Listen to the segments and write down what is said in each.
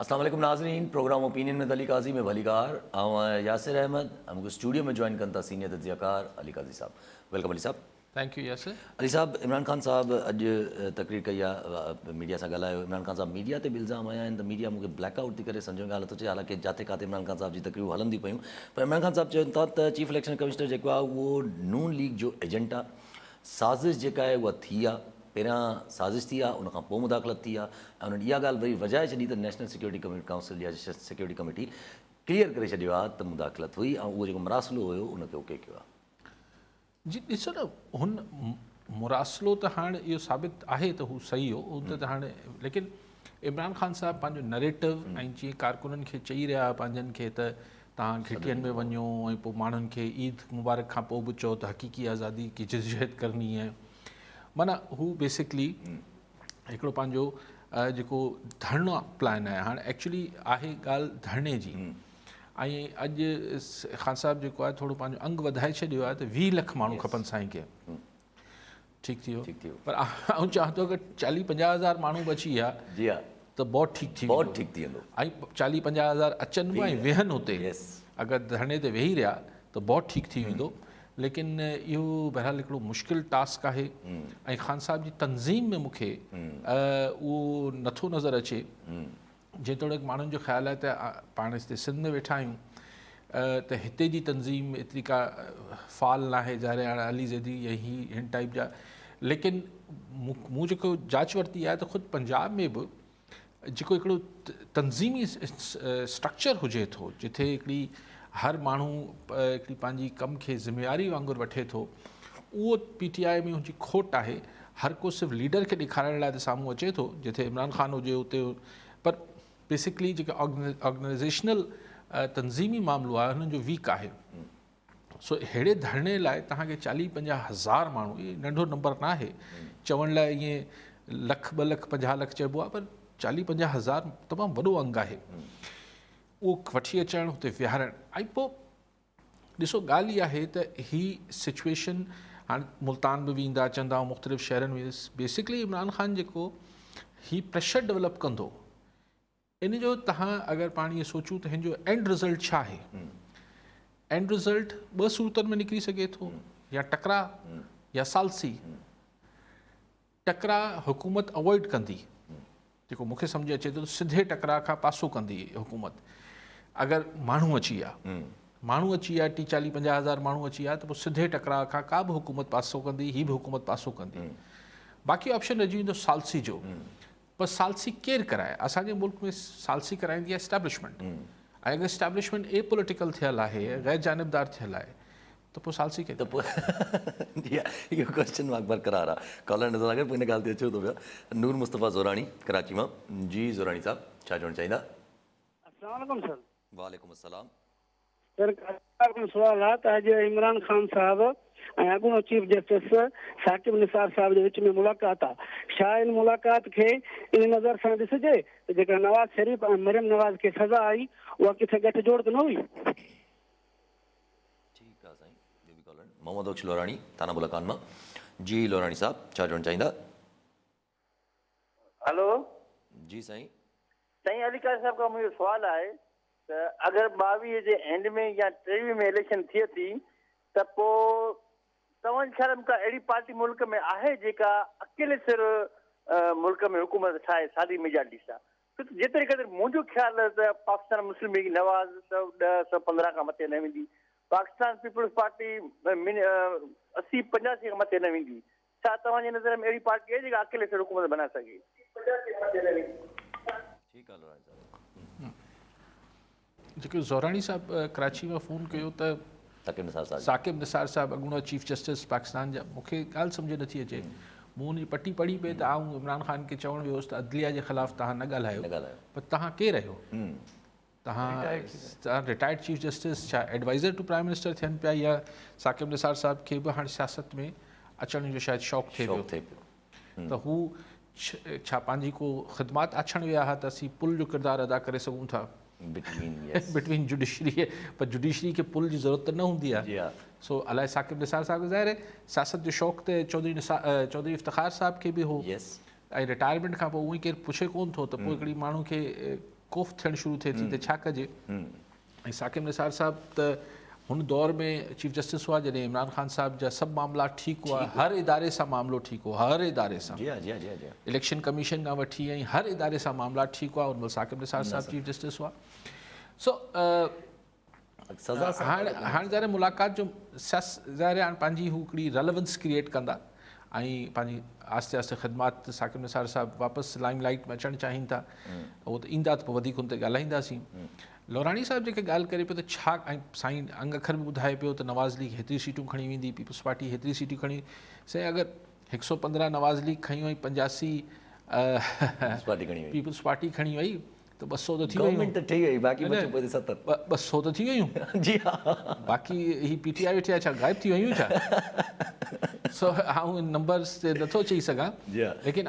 अस्सलाम वालेकुम नाज़रीन, प्रोग्राम ओपिनियन में अली काजी में भलीकार ऐं यासिर अहमद हमको स्टूडियो में ज्वाइन कंता सीनियर तजियाकार अली काजी साहब। वेलकम अली साहब। Thank you Yasir. अली साहब, इमरान खान साहब अॼु तकरीर कई आहे, मीडिया सां ॻाल्हायो। इमरान खान साहब मीडिया ते बि इल्ज़ाम आया आहिनि त मीडिया मूंखे ब्लैकआउट थी करे सम्झ में ॻाल्हि थो अचे, हालांकि जिते काथे इमरान खान साहब जी तकरीरूं हलंदी पियूं, पर इमरान खान साहब चवनि था त चीफ इलेक्शन कमिश्नर जेको आहे उहो नून लीग जो एजेंट आहे। साज़िश जेका आहे उहा थी आहे, पहिरियां साज़िश थी आहे, उनखां पोइ मुदाख़लत थी आहे ऐं उन्हनि इहा ॻाल्हि वरी वजाए छॾी त नेशनल सिक्योरिटी काउंसिल या सिक्योरिटी कमेटी क्लियर करे छॾियो आहे त मुदाख़लत हुई ऐं उहो जेको मरासिलो हुयो उनखे ओके कयो आहे। जी ॾिसो न, हुन मुरासिलो त हाणे इहो साबित आहे त हू सही हो, उन त हाणे लेकिन इमरान खान साहब पंहिंजो नरेटिव ऐं जीअं कारकुननि खे चई रहिया पंहिंजनि खे त तव्हां घिटियनि में वञो ऐं पोइ माण्हुनि खे ईद मुबारक खां पोइ बि चओ त हक़ीक़ी आज़ादी की जिदोजहद करणी है, माना हू बेसिकली हिकिड़ो पंहिंजो जेको धरनो प्लान आहे। हाणे एक्चुअली आहे ॻाल्हि धरणे जी ऐं अॼु खान साहब जेको आहे थोरो पंहिंजो अंग वधाए छॾियो आहे त 20 लख माण्हू खपनि साईं खे। ठीकु थी वियो, पर आउं चाहियां थो अगरि 40-50 हज़ार माण्हू बची विया जी हा त बहुत ठीकु थी बहुत ठीक थी वेंदो ऐं 40-50 हज़ार अचनि बि ऐं वेहनि हुते, अगरि धरणे ते वेही रहिया त बहुत ठीकु थी वेंदो। लेकिन इहो बहरहाल हिकिड़ो मुश्किल टास्क आहे ऐं ख़ान साहब जी तंज़ीम में मूंखे उहो नथो नज़र अचे। जेतोणीकि माण्हुनि जो ख़्यालु आहे त पाण हिते सिंध में वेठा आहियूं त हिते जी तंज़ीम एतिरी का फ़ाल न आहे, ज़ाहिर हाणे अली ज़ैदी या हिन टाइप जा, लेकिन मूं जेको जांच वरिती आहे त ख़ुदि पंजाब में बि जेको हिकिड़ो तंज़ीमी स्ट्रक्चर हुजे थो, जिथे हिकिड़ी हर माण्हू हिकिड़ी पंहिंजी कम खे ज़िम्मेवारी वांगुरु वठे थो, उहो PTI में हुनजी खोट आहे। हर को सिर्फ़ु लीडर खे ॾेखारण लाइ त साम्हूं अचे थो, जिथे इमरान खान हुजे उते, पर बेसिकली जेका ऑर्गेनाइज़ेशनल तंज़ीमी मामिलो आहे हुननि जो वीक आहे। सो अहिड़े धरणे लाइ तव्हांखे 40-50 हज़ार माण्हू, इहे नंढो नंबर न आहे, चवण लाइ ईअं 1 लख 2 लख 50 लख चइबो आहे, पर 40-50 हज़ार तमामु वॾो अंग आहे। उहो वठी अचणु, हुते विहारणु ऐं पोइ ॾिसो ॻाल्हि इहा आहे त ही सिचुएशन हाणे मुल्तान बि वेंदा चवंदा ऐं मुख़्तलिफ़ शहरनि में बेसिकली इमरान खान जेको ही प्रेशर डेवलप कंदो, इन जो तव्हां अगरि पाण इहे सोचूं त हिन जो एंड रिज़ल्ट छा आहे। एंड रिज़ल्ट 2 सूरतनि में निकिरी सघे थो, या टकरा या सालसी। टकरा हुकूमत अवॉइड कंदी, जेको मूंखे सम्झ अचे थो सिधे टकरा खां पासो कंदी हुकूमत। अगरि माण्हू अची विया 30-40-50 हज़ार माण्हू अची विया त पोइ सिधे टकरा खां का बि हुकूमत पासो कंदी, ही बि हुकूमत पासो कंदी। बाक़ी ऑप्शन रहिजी वेंदो सालसी जो। पर सालसी केरु कराए? असांजे मुल्क में सालसी कराईंदी आहे एस्टैब्लिशमेंट, ऐं अगरि एस्टैब्लिशमेंट ए पोलिटिकल थियल आहे, गैर जानिबदार थियल आहे, त पोइ सालसी केरु? त पोइ इहो क्वेश्चन मां बरक़रार आहे। कॉलर नज़र अगरि पोइ हिन ॻाल्हि ते अचो थो पिया। नूर मुस्तफ़ा ज़ोराणी कराची मां। जी ज़ोराणी साहब, छा चवणु चाहींदा? अस्सलाम वालेकुम सर। वालेकुम अस्सलाम। सर सुवाल आहे त अॼु इमरान खान साहब ऐं अॻूणो चीफ जस्टिस साकिब निसार साहब जे विच में मुलाक़ात आहे। छा इन मुलाक़ात खे इन नज़र सां ॾिसिजे त जेका नवाज़ शरीफ़ ऐं मरियम नवाज़ खे सज़ा आई उहा किथे गठजोड़ त न हुई? ठीकु आहे साईं। ॿियो बि कॉलर मोहम्मद बख्श लोराणी थाना बुलाकान मां। जी लोराणी साहब, छा चवणु चाहींदा? हेलो जी साईं। साईं अली काज़ी साहब खां मुंहिंजो सुवालु आहे त अगरि 22 जे एंड में या 23 में इलेक्शन थिए थी त पोइ तव्हांजे ख़्याल में का अहिड़ी पार्टी मुल्क में आहे जेका अकेले सिर मुल्क में हुकूमत ठाहे सादी मेजॉरिटी सां? जेतिरे क़दुरु मुंहिंजो ख़्यालु आहे त पाकिस्तान मुस्लिम लीग नवाज़ 110-115 खां मथे न वेंदी, पाकिस्तान पीपल्स पार्टी 80-85 खां मथे न वेंदी। छा तव्हांजे नज़र में अहिड़ी पार्टी आहे जेका अकेले सिर हुकूमत बना सघे? ठीकु आहे लोराणी साहब। जेको ज़ोराणी साहब कराची में फ़ोन कयो त साकिब निसार साहब अॻूणो चीफ जस्टिस पाकिस्तान जा, मूंखे ॻाल्हि सम्झ नथी अचे। मूं हुनजी पटी पढ़ी पे त आऊं इमरान खान खे चवणु वियोसि त अदलिया जे ख़िलाफ़ु तव्हां न ॻाल्हायो, पर तव्हां केरु आहियो? तव्हां रिटायर्ड चीफ जस्टिस, छा एडवाइज़र टू प्राइम मिनिस्टर थियनि पिया, या साकिब निसार साहब खे बि हाणे सियासत में अचण जो शायदि शौक़ु थिए पियो त हू छा पंहिंजी को ख़िदमात आछण विया हुआ त असीं पुल जो किरदारु अदा करे सघूं था बिटवीन जुडिशरी, पर जुडिशरी खे पुल जी ज़रूरत त न हूंदी आहे। सो अलाए साकिब निसार साहब ज़ाहिर आहे सियासत जो शौक़ु त चौधरी इफ़्तिख़ार साहब खे बि हो, ऐं रिटायरमेंट खां पोइ उहो ई केरु पुछे कोन थो त पोइ हिकिड़ी माण्हू खे कोफ थियणु शुरू थिए थी त छा कजे। ऐं साकिब निसार साहब त हुन दौर में चीफ जस्टिस हुआ जॾहिं इमरान खान साहब जा सभु मामला ठीकु हुआ, हर इदारे सां मामिलो ठीकु हो, हर इदारे सां, जी हाँ जी हाँ जी हाँ जी हाँ। इलेक्शन कमीशन खां वठी ऐं हर इदारे सां मामला ठीकु हुआ, उन महिल साकिब निसार साहब चीफ जस्टिस हुआ। सो सज़ा हाणे ज़ाहिर मुलाक़ात जो ज़ाहिर हाणे पंहिंजी हू हिकिड़ी रेलेवेंस क्रिएट कंदा ऐं पंहिंजी आस्ते आस्ते ख़िदमात साकिब निसार साहब वापसि लाइम लाइट में अचणु चाहिनि था, उहो त ईंदा त पोइ वधीक हुन ते ॻाल्हाईंदासीं। लोराणी साहब जेके ॻाल्हि करे पियो त छा, ऐं साईं अंग अखर में ॿुधाए पियो त नवाज़ लीग हेतिरी सीटूं खणी वेंदी, पीपल्स पार्टी हेतिरी सीटूं खणी, साईं अगरि 115 नवाज़ लीग खयूं ऐं 85 पार्टी खणी वई, पीपल्स पार्टी खणी वई त 200 त थी वयूं, गवर्नमेंट त ठही वई, बाक़ी बचो 70। 200 त थी वयूं जी हाँ। बाक़ी ही PTI वेठी आहे छा गायब थी वयूं छा? सो आउं इन नंबर्स ते नथो चई सघां, जी हाँ। लेकिन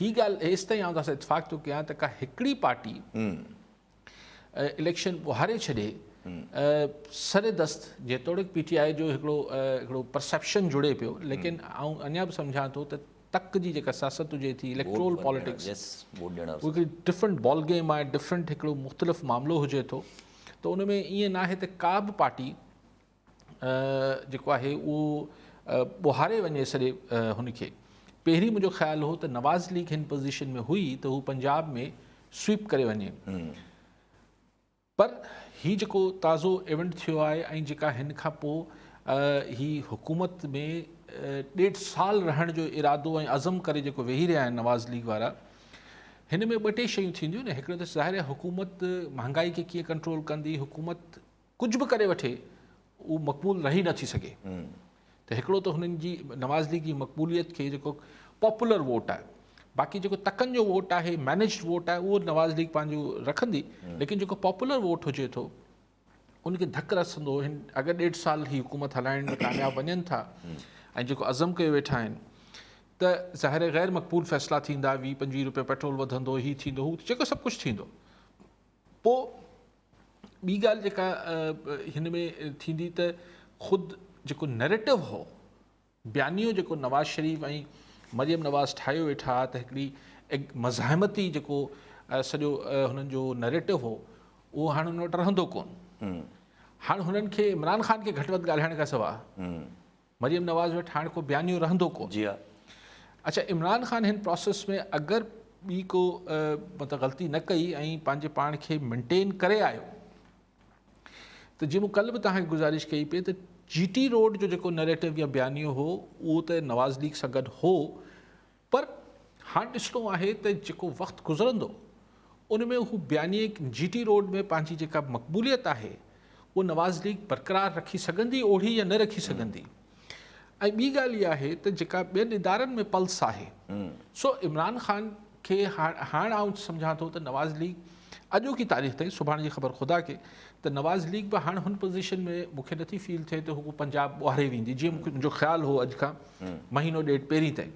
ही ॻाल्हि हेसि ताईं आउं तव्हां सां इतफ़ाक़ थो कयां त का हिकिड़ी पार्टी इलेक्शन हारे छॾे सरे दस्त जेतोणीकि PTI जो हिकिड़ो परसेप्शन जुड़े पियो, लेकिन आउं अञा बि सम्झां थो त तक जी जेका सियासत हुजे थी, इलेक्ट्रोल पॉलिटिक्स, उहो हिकिड़ी डिफरेंट बॉल गेम आहे, डिफरेंट हिकिड़ो मुख़्तलिफ़ मामिलो हुजे थो। त उन में ईअं न आहे त का बि पार्टी जेको आहे उहो ॿुहारे वञे सॼे हुनखे। पहिरीं मुंहिंजो ख़्यालु हो त नवाज़ लीग हिन पोज़ीशन में हुई त हू पंजाब में स्वीप करे वञे, पर ही जेको ताज़ो इवेंट थियो आहे ऐं जेका हिन खां पोइ ही हुकूमत में 1.5 साल रहण जो इरादो ऐं अज़म करे जेको वेही रहिया आहिनि नवाज़ लीग वारा, हिन में 2 शयूं थींदियूं न। हिकिड़ो त ज़ाहिर आहे हुकूमत महांगाई खे कीअं कंट्रोल कंदी, हुकूमत कुझु बि करे वठे उहो मक़बूल रही नथी सघे। त हिकिड़ो त हुननि जी नवाज़ लीग जी मक़बूलियत खे जेको पॉपुलर वोट आहे, बाक़ी जेको तकनि जो वोट आहे, मैनेज्ड वोट आहे, उहो नवाज़ लीग पंहिंजो रखंदी, लेकिन जेको पॉपुलर वोट हुजे थो उनखे धकु रसंदो। हिन अगरि 1.5 साल ही हुकूमत हलाइण में कामयाबु वञनि था ऐं जेको अज़म कयो वेठा आहिनि त ज़ाहिर ग़ैर मक़बूल फ़ैसिला थींदा, 20-25 रुपए पेट्रोल वधंदो, ही थींदो, हू जेको सभु कुझु थींदो। पोइ ॿी ॻाल्हि जेका हिन में थींदी त ख़ुदि जेको नैरेटिव हो, बयानियो जेको नवाज़ शरीफ़ ऐं मरियम नवाज़ ठाहियो वेठा त हिकिड़ी मज़ाहमती जेको सॼो हुननि जो नैरेटिव हो, उहो हाणे हुन वटि रहंदो कोन। हाणे हुननि खे इमरान खान खे घटि वधि ॻाल्हाइण खां सवाइ मरियम नवाज़ वटि हाणे को बयानियो रहंदो कोन। जी हाँ। अच्छा, इमरान खान हिन प्रोसेस में अगरि ॿी को मतिलबु ग़लती न कई ऐं पंहिंजे पाण खे मेंटेन करे आयो, त जीअं मूं कल्ह बि तव्हांखे गुज़ारिश कई पई त GT रोड जो जेको नैरेटिव या बयानियो हो उहो त नवाज़ लीग सां गॾु हो, पर हाणे ॾिसणो आहे त जेको वक़्तु गुज़रंदो उन में हू बयानी GT रोड में पंहिंजी जेका मक़बूलियत आहे उहो नवाज़ लीग बरक़रार रखी सघंदी, ओढ़ी या न रखी सघंदी। ऐं ॿी ॻाल्हि इहा आहे त जेका ॿियनि इदारनि में पल्स आहे, सो इमरान खान खे हाणे आउं सम्झां थो त नवाज़ लीग अॼोकी तारीख़ ताईं, सुभाणे जी ख़बर ख़ुदा खे, त नवाज़ लीग बि हाणे हुन पोज़ीशन में मूंखे नथी फील थिए त हू पंजाब ॿुहारे वेंदी, जीअं मुंहिंजो ख़्यालु हो अॼु खां महीनो ॾेढ पहिरीं ताईं।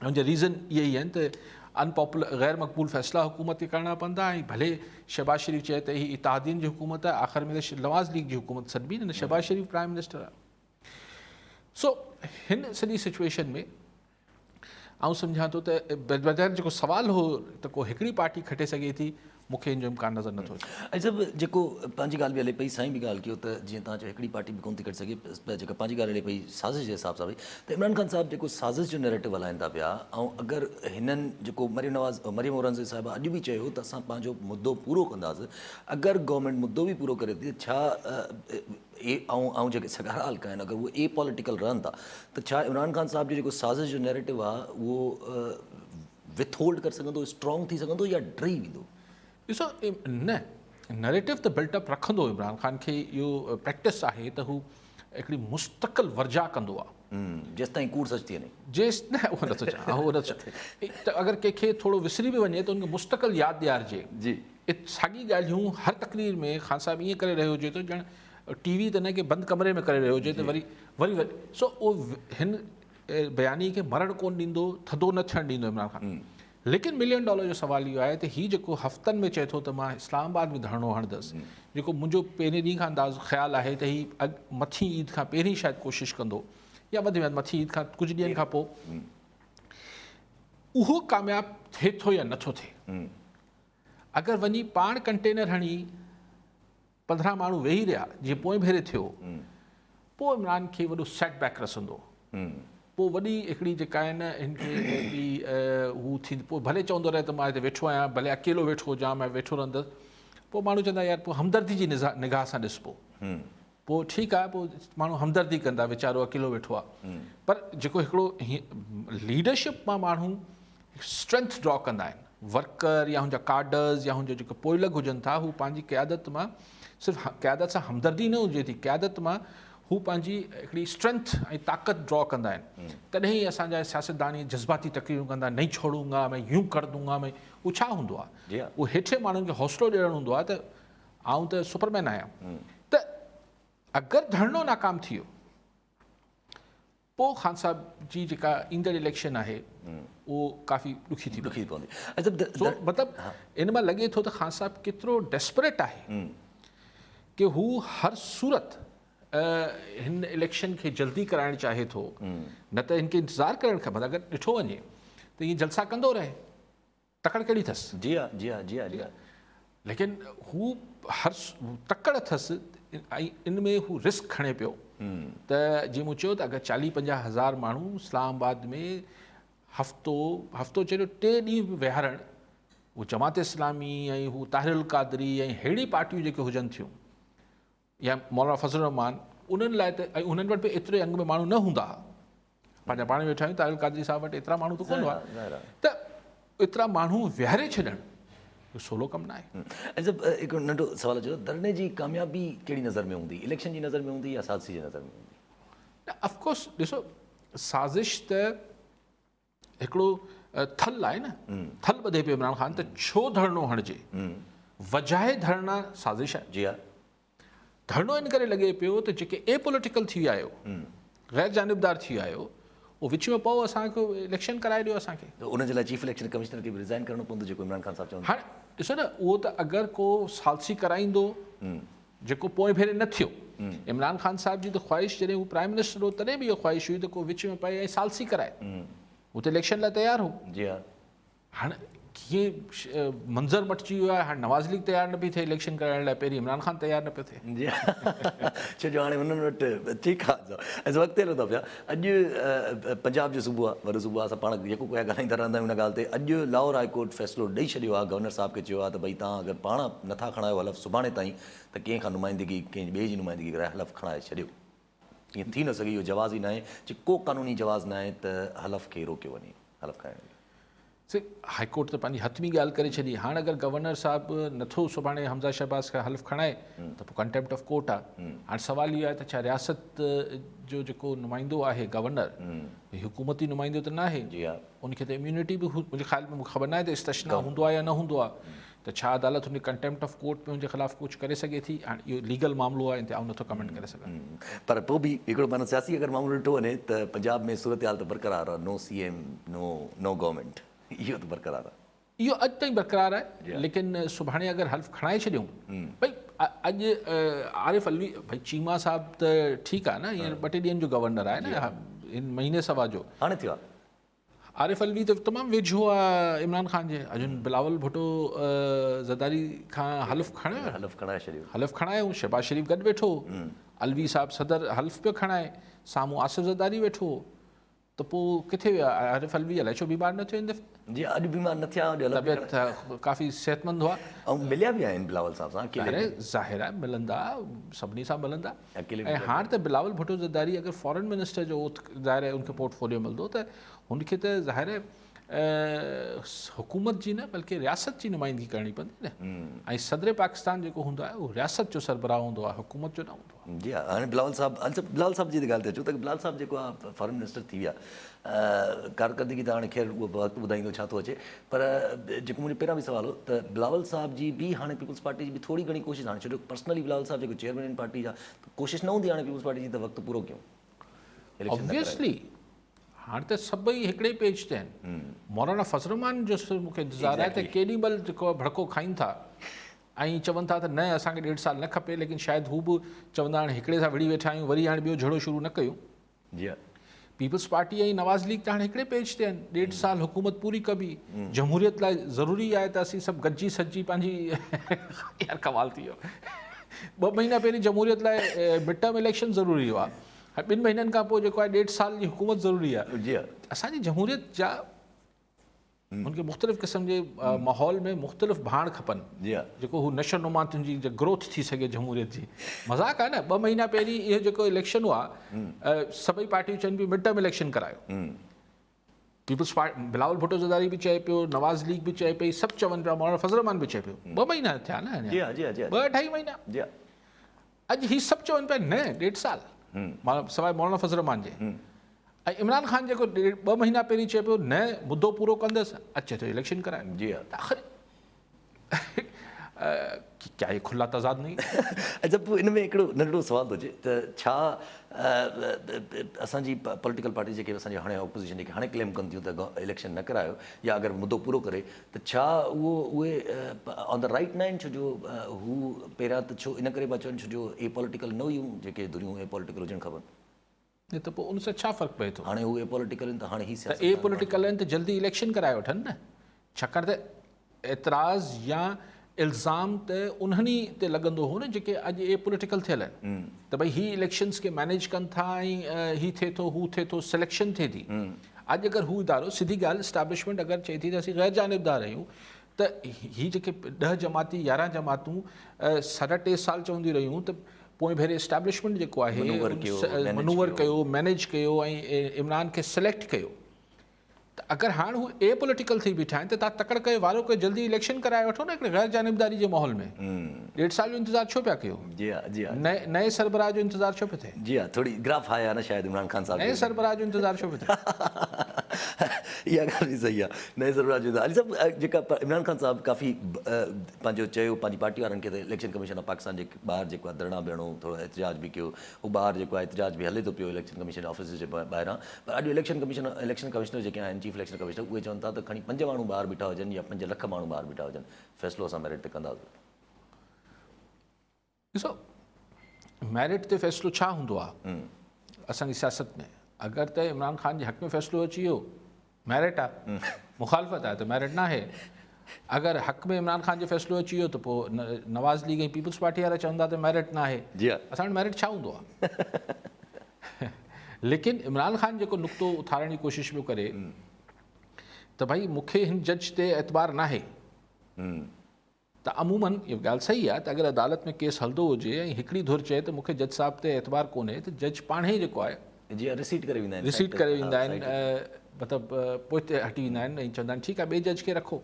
हुनजा रीज़न इहे ई आहिनि त अनपॉपुलर ग़ैर मक़बूल फ़ैसिला हुकूमत खे करणा पवंदा, ऐं भले शहबाज शरीफ़ चए त हीअ इत्तेहादियुनि जी हुकूमत आहे, आख़िर में त नवाज़ लीग जी हुकूमत सॾबी न, शहबाज शरीफ़ प्राइम मिनिस्टर आहे। सो हिन सॼी सिचुएशन में आउं सम्झां थो त बग़ैर जेको सुवालु हो त को हिकिड़ी पार्टी खटे सघे थी, मूंखे इन जो इम्कान नज़र नथो अचे। ऐं सभु जेको पंहिंजी ॻाल्हि बि हले पई, साईं बि ॻाल्हि कयो त जीअं तव्हां चयो हिकिड़ी पार्टी बि कोन थी करे सघे, जेका पंहिंजी ॻाल्हि हले पई साज़िश जे हिसाब सां भई, त इमरान खान साहिबु जेको साज़िश जो नैरेटिव हलाइनि था पिया, ऐं अगरि हिननि जेको मरियम औरंगज़ेब साहिबा अॼु बि चयो त असां पंहिंजो मुद्दो पूरो कंदासीं, अगरि गवर्नमेंट मुद्दो बि पूरो करे थी, छा ऐं जेके सॻड़ा हल्का आहिनि अगरि उहे पॉलिटिकल रहनि था, त छा इमरान खान साहिब जो जेको साज़िश जो नैरेटिव आहे उहो विथहोल्ड करे सघंदो, स्ट्रॉन्ग थी सघंदो या डरी वेंदो? ॾिसो, न नैरेटिव त बिल्टअप रखंदो इमरान खान खे, इहो प्रैक्टिस आहे त हू हिकिड़ी मुस्तक़िल वर्जा कंदो आहे जेसि ताईं कूड़ सच थी वञे, जेसि न उहो नथो चवां, उहो नथो त अगरि कंहिंखे थोरो विसरी बि वञे त उनखे मुस्तक़िल यादि ॾियारिजे। जी, साॻी ॻाल्हियूं हर तक़रीर में ख़ान साहिबु ईअं करे रहियो हुजे त ॼण TV त न की बंदि कमरे में करे रहियो हुजे त वरी सो उहो हिन बयानी खे मरण कोन ॾींदो, थधो न थियणु ॾींदो इमरान खान। लेकिन $1 मिलियन जो सुवाल इहो आहे त हीउ जेको हफ़्तनि में चए थो त मां इस्लामाबाद में धरणो हणंदुसि, जेको मुंहिंजो पहिरें ॾींहं खां अंदाज़ ख़्यालु आहे त हीउ मथी ईद खां पहिरीं शायदि कोशिशि कंदो, या वधि में वधि मथी ईद खां कुझु ॾींहंनि खां पोइ, उहो कामयाबु थिए थो या नथो थिए। अगरि वञी पाण कंटेनर हणी 15 माण्हू वेही रहिया जीअं पोइ भेरे थियो, पोइ इमरान खे वॾो सेटबैक रसंदो। पोइ वॾी हिकिड़ी जेका आहे न हिनखे हिकिड़ी हू थींदी, पोइ भले चवंदो रहे त मां हिते वेठो आहियां, भले अकेलो वेठो हुजां, मां वेठो रहंदुसि, पोइ माण्हू चवंदा यार पोइ हमदर्दी जी निगाह सां ॾिस, पोइ ठीकु आहे, पोइ माण्हू हमदर्दी कंदा, वीचारो अकेलो वेठो आहे। पर जेको हिकिड़ो लीडरशिप मां माण्हू स्ट्रेंथ ड्रॉ कंदा आहिनि, वर्कर या हुनजा कार्डर्स या हुनजा जेके पोइलग हुजनि था, हू पंहिंजी क़यादत मां सिर्फ़ु क़यादत सां हमदर्दी न हुजे थी, क़यादत मां हू पंहिंजी हिकिड़ी स्ट्रेंथ ऐं ताक़त ड्रॉ कंदा आहिनि। तॾहिं ई असांजा सियासतदानी जज़्बाती तक़रीरूं कंदा, नहीं छोड़ूंगा, मैं यूं कर दूंगा, मैं उहो छा हूंदो आहे? उहो हेठे माण्हुनि खे हौसलो ॾियणु हूंदो आहे त आउं त सुपरमैन आहियां। त अगरि धरणो नाकाम थी वियो, पोइ ख़ान साहब जी जेका ईंदड़ इलेक्शन आहे उहो काफ़ी ॾुखी थी पवंदी। मतिलबु इन मां लॻे थो त ख़ान साहब केतिरो डेस्परेट आहे कि हू हर सूरत हिन इलेक्शन खे जल्दी कराइणु चाहे थो, न त हिनखे इंतज़ारु करणु खपे। अगरि ॾिठो वञे त ईअं जलसा कंदो रहे, तकड़ कहिड़ी अथसि? जी हा, जी हा, जी हा, जी हा। लेकिन हू हर तकड़ अथसि ऐं इन में हू रिस्क खणे पियो त जीअं मूं चयो त अगरि 40-50 हज़ार माण्हू इस्लामाबाद में हफ़्तो चयो 3 ॾींहं विहारणु, हू जमात इस्लामी ऐं हू ताहिरुल क़ादरी ऐं अहिड़ी पार्टियूं जेके हुजनि थियूं या मौलाना फज़लुर रहमान, उन्हनि लाइ त ऐं उन्हनि वटि बि एतिरे अंग में माण्हू न हूंदा हुआ। पंहिंजा पाण वेठा आहियूं, ताहिरुल क़ादरी साहिब वटि एतिरा माण्हू त कोन हुआ, त एतिरा माण्हू विहारे छॾणु सोलो कमु न आहे। ऐं जब हिकिड़ो नंढो सवाल चयो, धरणे जी कामयाबी कहिड़ी नज़र में हूंदी? इलेक्शन जी नज़र में हूंदी या साज़िश जी नज़र में हूंदी? ऑफकोर्स ॾिसो, साज़िश त हिकिड़ो थल आहे न, थल ॿधे पियो इमरान ख़ान त छो धरणो हणिजे, वजाए धरणा साज़िश आहे। जी हा। धरणो इन करे लॻे पियो त जेके एपॉलिटिकल थी विया आहियो, ग़ैर जानिबदार थी विया आहियो, उहो विच में पोइ असांखे इलेक्शन कराए ॾियो असांखे। उनजे लाइ चीफ इलेक्शन कमिश्नर खे बि रिज़ाइन करिणो पवंदो, जेको इमरान ख़ान साहिबु चवनि। हाणे ॾिसो न, उहो त अगरि को सालसी कराईंदो जेको पोइ भेरे न थियो, इमरान ख़ान साहिब जी त ख़्वाहिश जॾहिं हू प्राइम मिनिस्टर हो तॾहिं बि इहा ख़्वाहिश हुई त को विच में पए ऐं सालसी कराए, हू त इलेक्शन लाइ तयारु हो। जी हा। हाणे कीअं मंज़र मटिजी वियो आहे, हाणे नवाज़ लीग तयारु न पई थिए इलेक्शन कराइण लाइ, पहिरीं इमरान ख़ान तयारु न पियो थिए। जी छो जो हाणे हुननि वटि ठीकु आहे, ऐं वक़्तु हलो था पिया। अॼु पंजाब जो सूबो आहे, वॾो सूबो आहे, असां पाण जेको कोई ॻाल्हाईंदा रहंदा आहियूं हुन ॻाल्हि ते। अॼु लाहौर हाई कोर्ट फ़ैसिलो ॾेई छॾियो आहे, गवर्नर साहिब खे चयो आहे त भई तव्हां अगरि पाण नथा खणायो हलफ़ सुभाणे ताईं, त कंहिं खां नुमाइंदगी, कंहिं ॿिए जी नुमाइंदगी कराए हलफ़ खणाए छॾियो। ईअं थी न सघे, इहो जवाज़ ई न आहे, को क़ानूनी जवाज़ न आहे त हलफ़ खे रोकियो वञे हलफ़ खाइण में। हाई कोर्ट त पंहिंजी हथमी ॻाल्हि करे छॾी। हाणे अगरि गवर्नर साहिबु नथो सुभाणे हमज़ा शहबाज़ खे हलफ़ खणाए त पोइ कंटेम्प्ट ऑफ कोर्ट आहे। हाणे सुवाल इहो आहे त छा रियासत जो जेको नुमाइंदो आहे गवर्नर, हुकूमती नुमाइंदो त न आहे, जी हा, उनखे त इम्यूनिटी बि मुंहिंजे ख़्याल में मूंखे ख़बर न आहे त इस्तशना हूंदो आहे या न हूंदो आहे, त छा अदालत हुन कंटेम्प्ट ऑफ कोर्ट में हुनजे ख़िलाफ़ु कुझु करे सघे थी? हाणे इहो लीगल मामिलो आहे, इन ते आउं नथो कमेंट करे सघां। पर पोइ बि हिकिड़ो माना सियासी अगरि मामिलो ॾिठो वञे त पंजाब में सूरत हाल त बरक़रार आहे, नो CM, नो गवर्नमेंट, इहो त बरक़रार आहे। इहो अॼु ताईं बरक़रार आहे, लेकिन सुभाणे अगरि हल्फ़ खणाए छॾियूं, भई अॼु आरिफ अलवी, भई चीमा साहिबु त ठीकु आहे न, हींअर 2 टे ॾींहंनि जो गवर्नर आहे न, हिन महीने सवा जो हाणे थियो आहे। आरिफ अलवी त तमामु वेझो आहे इमरान ख़ान जे। अॼु बिलावल भुट्टो ज़रदारी खां हल्फ़ खणायो, हलफ़ खणाए छॾियो, हल्फ़ खणायो, शहबाज़ शरीफ़ गॾु वेठो, अलवी साहिबु सदर हल्फ़ पियो खणाए, साम्हूं आसिफ़ ज़रदारी वेठो, त पोइ किथे विया आरिफ अलवी? अलाए छो बीमार न थियो हिन दफ़े? जी अॼु बीमार न थिया, तबियत काफ़ी सिहतमंद हुआ, ऐं मिलिया बि आहिनि बिलावल साहिब सां। अरे ज़ाहिर आहे मिलंदा, सभिनी सां मिलंदा। अकेले ऐं हाणे त बिलावल भुट्टो ज़रदारी अगरि फॉरेन मिनिस्टर जो ज़ाहिर आहे उनखे पोर्टफोलियो मिलंदो त हुनखे त ज़ाहिर आहे हुकूमत जी न बल्कि रियासत जी नुमाइंदगी करणी पवंदी न। ऐं सदर पाकिस्तान जेको हूंदो आहे उहो रियासत जो सरबराह हूंदो आहे, हुकूमत जो न हूंदो आहे। जी हा। हाणे बिलावल साहिब जी ॻाल्हि ते अचूं त बिलावल साहिबु जेको आहे फॉरेन मिनिस्टर थी विया, कारकर्दगी त हाणे ख़ैर उहो वक़्तु ॿुधाईंदो छा थो अचे, पर जेको मुंहिंजो पहिरियां बि सवाल हो त बिलावल साहिब जी बि हाणे पीपल्स पार्टी जी बि थोरी घणी कोशिशि, हाणे छो पर्सनली बिलावल साहिबु जेको चेयरमैन आहिनि पार्टी जा, कोशिशि न हूंदी हाणे पीपल्स पार्टी जी त वक़्तु पूरो कयूं। ऑब्वियसली हाणे त सभई हिकिड़े पेज ते आहिनि। मौलाना फज़लुर रहमान जो मूंखे इंतज़ारु आहे त केॾी महिल जेको भड़को खाइनि था ऐं चवनि था त न असांखे 1.5 साल न खपे, लेकिन शायदि हू बि चवंदा हाणे हिकिड़े सां विड़ी वेठा आहियूं, वरी हाणे ॿियो झड़ो शुरू न कयूं। जी हा। पीपल्स पार्टी ऐं नवाज़ लीग त हाणे हिकिड़े पेज ते आहिनि, 1.5 साल हुकूमत पूरी कबी, जमहूरियत लाइ ज़रूरी आहे त असीं सभु गॾिजी सॼी पंहिंजी यार कमाल थी वियो। 2 महीना पहिरीं जमहूरियत लाइ मिड टर्म इलेक्शन ज़रूरी हुआ, 2 महीननि खां पोइ जेको आहे 1.5 साल जी हुकूमत ज़रूरी आहे। जी हा असांजी जमहूरियत जा उनखे मुख़्तलिफ़ क़िस्म जे माहौल में मुख़्तलिफ़ भाण खपनि, जी हा जेको हू नशो नुमा तुंहिंजी ग्रोथ थी सघे जमहूरियत जी। मज़ाक आहे न, 2 महीना पहिरीं इहो जेको इलेक्शन हुआ, सभई पार्टियूं चवनि पियूं मिड टर्म इलेक्शन करायो। पीपल्स पार्टी बिलावल भुट्टो ज़रदारी बि चए पियो, नवाज़ लीग बि चए पई, सभु चवनि पिया, मौलाना फज़ल रहमान बि चए पियो। 2 महीना थिया न अञा, जी हा जी हा जी हा 2-2.5 महीना। जी हा अॼु ही सभु चवनि पिया न 1.5 साल, सवाइ मौलाना फज़ल रहमान जे। ऐं इमरान ख़ान जेको 2 महीना पहिरीं चए पियो न मुद्दो पूरो कंदसि, अचे थो इलेक्शन कराए। जी हा त आख़िर क्या ये खुला तज़ाद नहीं? अच्छा, पोइ इन में हिकिड़ो नंढिड़ो सुवाल थो अचे त छा असांजी पॉलिटिकल पार्टी जेके असांजी हाणे ऑपोज़िशन जेके हाणे क्लेम कनि थियूं त इलेक्शन न करायो या अगरि मुद्दो पूरो करे त छा उहे ऑन द राइट न आहिनि? छो जो हू पहिरियां त छो इन करे पिया चवनि, छो जो ए पॉलिटिकल न हुयूं जेके दुनियूं ए पॉलिटिकल हुजणु खपनि। न त पोइ उनसां छा फ़र्क़ु पए थो? हाणे उहे पॉलिटिकल आहिनि त हाणे ही त ए पॉलिटिकल आहिनि त जल्दी इलेक्शन कराए वठनि न, छाकाणि त एतिराज़ या इल्ज़ाम त उन्हनि ते लॻंदो हो न जेके अॼु ए पॉलिटिकल थियल आहिनि, त भई ही इलेक्शन्स खे मैनेज कनि था ऐं ही थिए थो हू थिए थो, सिलेक्शन थिए थी। अॼु अगरि हू इदारो, सिधी ॻाल्हि, इस्टेब्लिशमेंट अगरि चए थी त असीं ग़ैर जानिबदार आहियूं, त ही जेके 10 जमाती 11 जमातूं 3.5 साल चवंदी रहियूं त पोइ भेरे इस्टेब्लिशमेंट जेको आहे मनूवर कयो, मैनेज कयो ऐं इमरान खे सिलेक्ट कयो, त अगरि हाणे हू ए पॉलिटिकल थी बीठा आहिनि त तव्हां तकड़ कयो, वारो कयो, जल्दी इलेक्शन कराए वठो न हिकिड़े ग़ैर जानिबदारी जे माहौल में। 1.5 साल जो इंतज़ारु छो पिया कयो? जी हा जी हा नए सरबराह जो इंतज़ारु छो पियो थिए? जी हा थोरी ग्राफ हाई आहे न शायदि इमरान ख़ान साहब नए सरबराह जो इंतज़ारु छो पियो थिए? इहा ॻाल्हि बि सही आहे। नए सरबराह जो अली साहब जेका इमरान ख़ान साहब काफ़ी पंहिंजो चयो पंहिंजी पार्टी वारनि खे त इलेक्शन कमीशन ऑफ पाकिस्तान जे ॿाहिरि जेको आहे धरणा बीहणो, थोरो एहतजाज बि कयो, उहो ॿाहिरि जेको आहे एहतजाज बि हले थो पियो इलेक्शन कमीशन ऑफिस जे ॿाहिरां। पर अॼु इलेक्शन कमिश्नर जेके आहिनि, चीफ इलेक्शन कमिश्नर, उहे चवनि था त खणी 5 माण्हू ॿाहिरि बीठा हुजनि या 5 लख माण्हू ॿाहिरि बीठा हुजनि, फ़ैसिलो असां मेरिट ते कंदासीं। ॾिसो, मेरिट ते फ़ैसिलो छा हूंदो आहे असांजी सियासत में? अगरि त इमरान ख़ान जे हक़ में फ़ैसिलो अची वियो, मेरिट आहे, मुखालफ़त आहे त मेरिट न आहे। अगरि हक़ में इमरान ख़ान जो फ़ैसिलो अची वियो त पोइ नवाज़ लीग ऐं पीपल्स पार्टी वारा चवंदा त मेरिट न आहे। जी हा असां वटि मेरिट छा हूंदो आहे? लेकिन इमरान ख़ान जेको नुक़्तो उथारण जी कोशिशि पियो करे त भई मूंखे हिन जज ते एतबार न आहे, त अमूमन इहा ॻाल्हि सही आहे त अगरि अदालत में केस हलंदो हुजे ऐं हिकिड़ी धुर चए त मूंखे जज साहिब ते एतबार कोन्हे, त जज पाण ई जेको आहे जी हा रिसीट करे वेंदा आहिनि, रिसीट करे वेंदा आहिनि, मतिलबु पोइ ते हटी वेंदा आहिनि ऐं चवंदा आहिनि ठीकु आहे ॿिए जज खे रखो।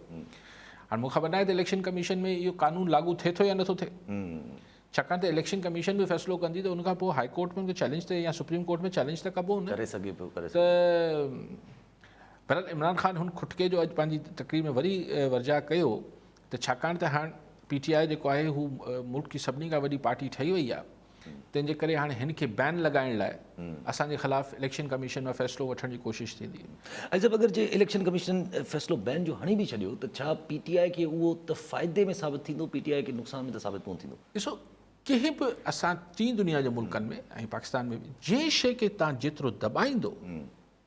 हाणे मूंखे ख़बर न आहे त इलेक्शन कमीशन में इहो कानून लागू थिए थो या नथो थिए, छाकाणि त इलेक्शन कमीशन बि फ़ैसिलो कंदी त उनखां पोइ हाई कोर्ट में उनखे चैलेंज ते या सुप्रीम कोर्ट में चैलेंज त कबो न करे सघे पियो करे त। बहरहाल इमरान ख़ान हुन खुटके जो अॼु पंहिंजी तक़रीर में वरी वर्जा कयो त छाकाणि त हाणे PTI जेको आहे हू मुल्क जी सभिनी खां वॾी पार्टी ठही वई आहे, तंहिंजे करे हाणे हिन खे बैन लॻाइण लाइ असांजे ख़िलाफ़ु इलेक्शन कमीशन में फ़ैसिलो वठण जी कोशिशि थींदी। ऐं जब अगरि जे इलेक्शन कमीशन फ़ैसिलो बैन जो हणी बि छॾियो त छा PTI खे उहो त फ़ाइदे में साबित थींदो, PTI खे नुक़सान में त साबित कोन थींदो? ॾिसो, कंहिं बि असां टी दुनिया जे मुल्कनि में ऐं पाकिस्तान में बि जंहिं शइ खे तव्हां जेतिरो दॿाईंदो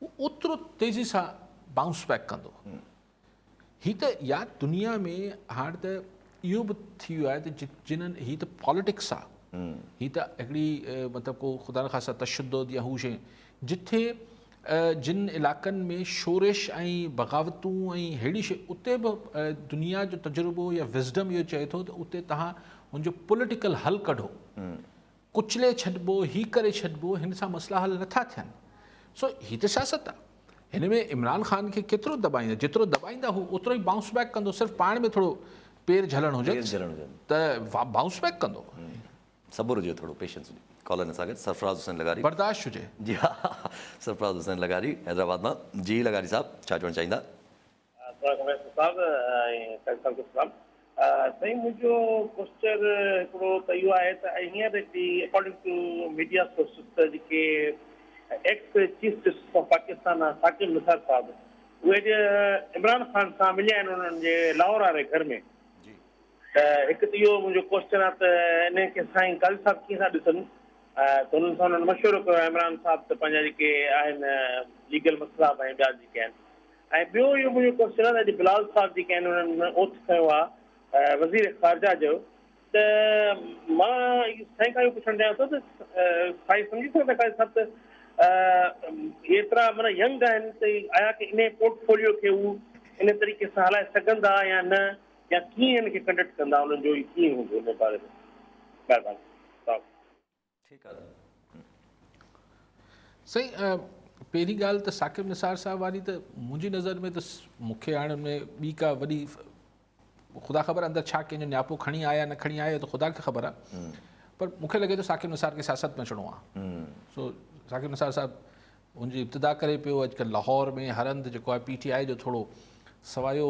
उहो ओतिरो तेज़ी सां बाउंस बैक कंदो। हीअ त या दुनिया में हाणे त इहो बि थी वियो आहे त जिन्हनि हीअ त पॉलिटिक्स आहे, हीअ त हिकिड़ी मतिलबु को ख़ुदा न ख़ासा तशद्दुद या हू शइ जिथे जिन इलाइक़नि में शोरिश ऐं बग़ावतूं ऐं अहिड़ी शइ, उते बि दुनिया जो तजुर्बो या विज़डम इहो चए थो त उते तव्हां हुनजो पॉलिटिकल हल कढो, कुचले छॾिबो, ही करे छॾिबो, हिन सां मसइला हल नथा थियनि। सो हीअ त सियासत आहे। हिन में इमरान ख़ान खे केतिरो दॿाईंदा, जेतिरो दॿाईंदा हू ओतिरो ई बाउंस बैक कंदो, सिर्फ़ु पाण में थोरो पेर झलण हुजे त बाउंस बैक कंदो। सब्र हुजे, थोरो पेशेंस हुजे। कॉलर सां गॾु सरफराज़ हुसैन लगारी, बर्दाश्त हुजे। जी हा, सरफराज़ हुसैन लगारी हैदराबाद मां। जी लगारी साहब, छा चवणु चाहींदा? साईं, मुंहिंजो क्वेश्चन हिकिड़ो त इहो आहे त हींअर अकॉर्डिंग टू मीडिया सोर्सिस त जेके ex chief justice of Pakistan Saqib Nisar साहब, उहे इमरान ख़ान सां मिलिया आहिनि उन्हनि जे लाहौर वारे घर में। त हिकु त इहो मुंहिंजो क्वेश्चन आहे त इन खे साईं काली साहब कीअं था ॾिसनि? त उन्हनि सां उन्हनि मशवरो कयो इमरान साहब त पंहिंजा जेके आहिनि लीगल मसइला ऐं ॿिया जेके आहिनि। ऐं ॿियो इहो मुंहिंजो क्वेश्चन आहे त बिलाल साहब जेके आहिनि उन्हनि ओथ खयो आहे वज़ीर ख़ारजा जो, त मां साईं खां इहो पुछणु चाहियां थो त साईं सम्झी सघो था काई सभु त एतिरा माना यंग आहिनि त आया की इन पोर्टफोलियो खे हू इन तरीक़े सां हलाए सघंदा या न, या कीअं हिन खे कंडक्ट कंदा, उन्हनि जो कीअं हूंदो हिन बारे में? महिरबानी। ठीकु आहे। सही पहिरीं ॻाल्हि त साकिब निसार साहब वारी त मुंहिंजी नज़र में त मूंखे हाणे हुनमें ॿी का वॾी ख़ुदा ख़बर अंदरि छा कंहिंजो नियापो खणी आया न खणी आया त ख़ुदा खे ख़बर आहे, पर मूंखे लॻे थो साकिब निसार खे सियासत में अचिणो आहे। सो साकिब निसार साहब हुनजी इब्तिदा करे पियो, अॼुकल्ह लाहौर में हर हंधि जेको आहे PTI जो थोरो सवायो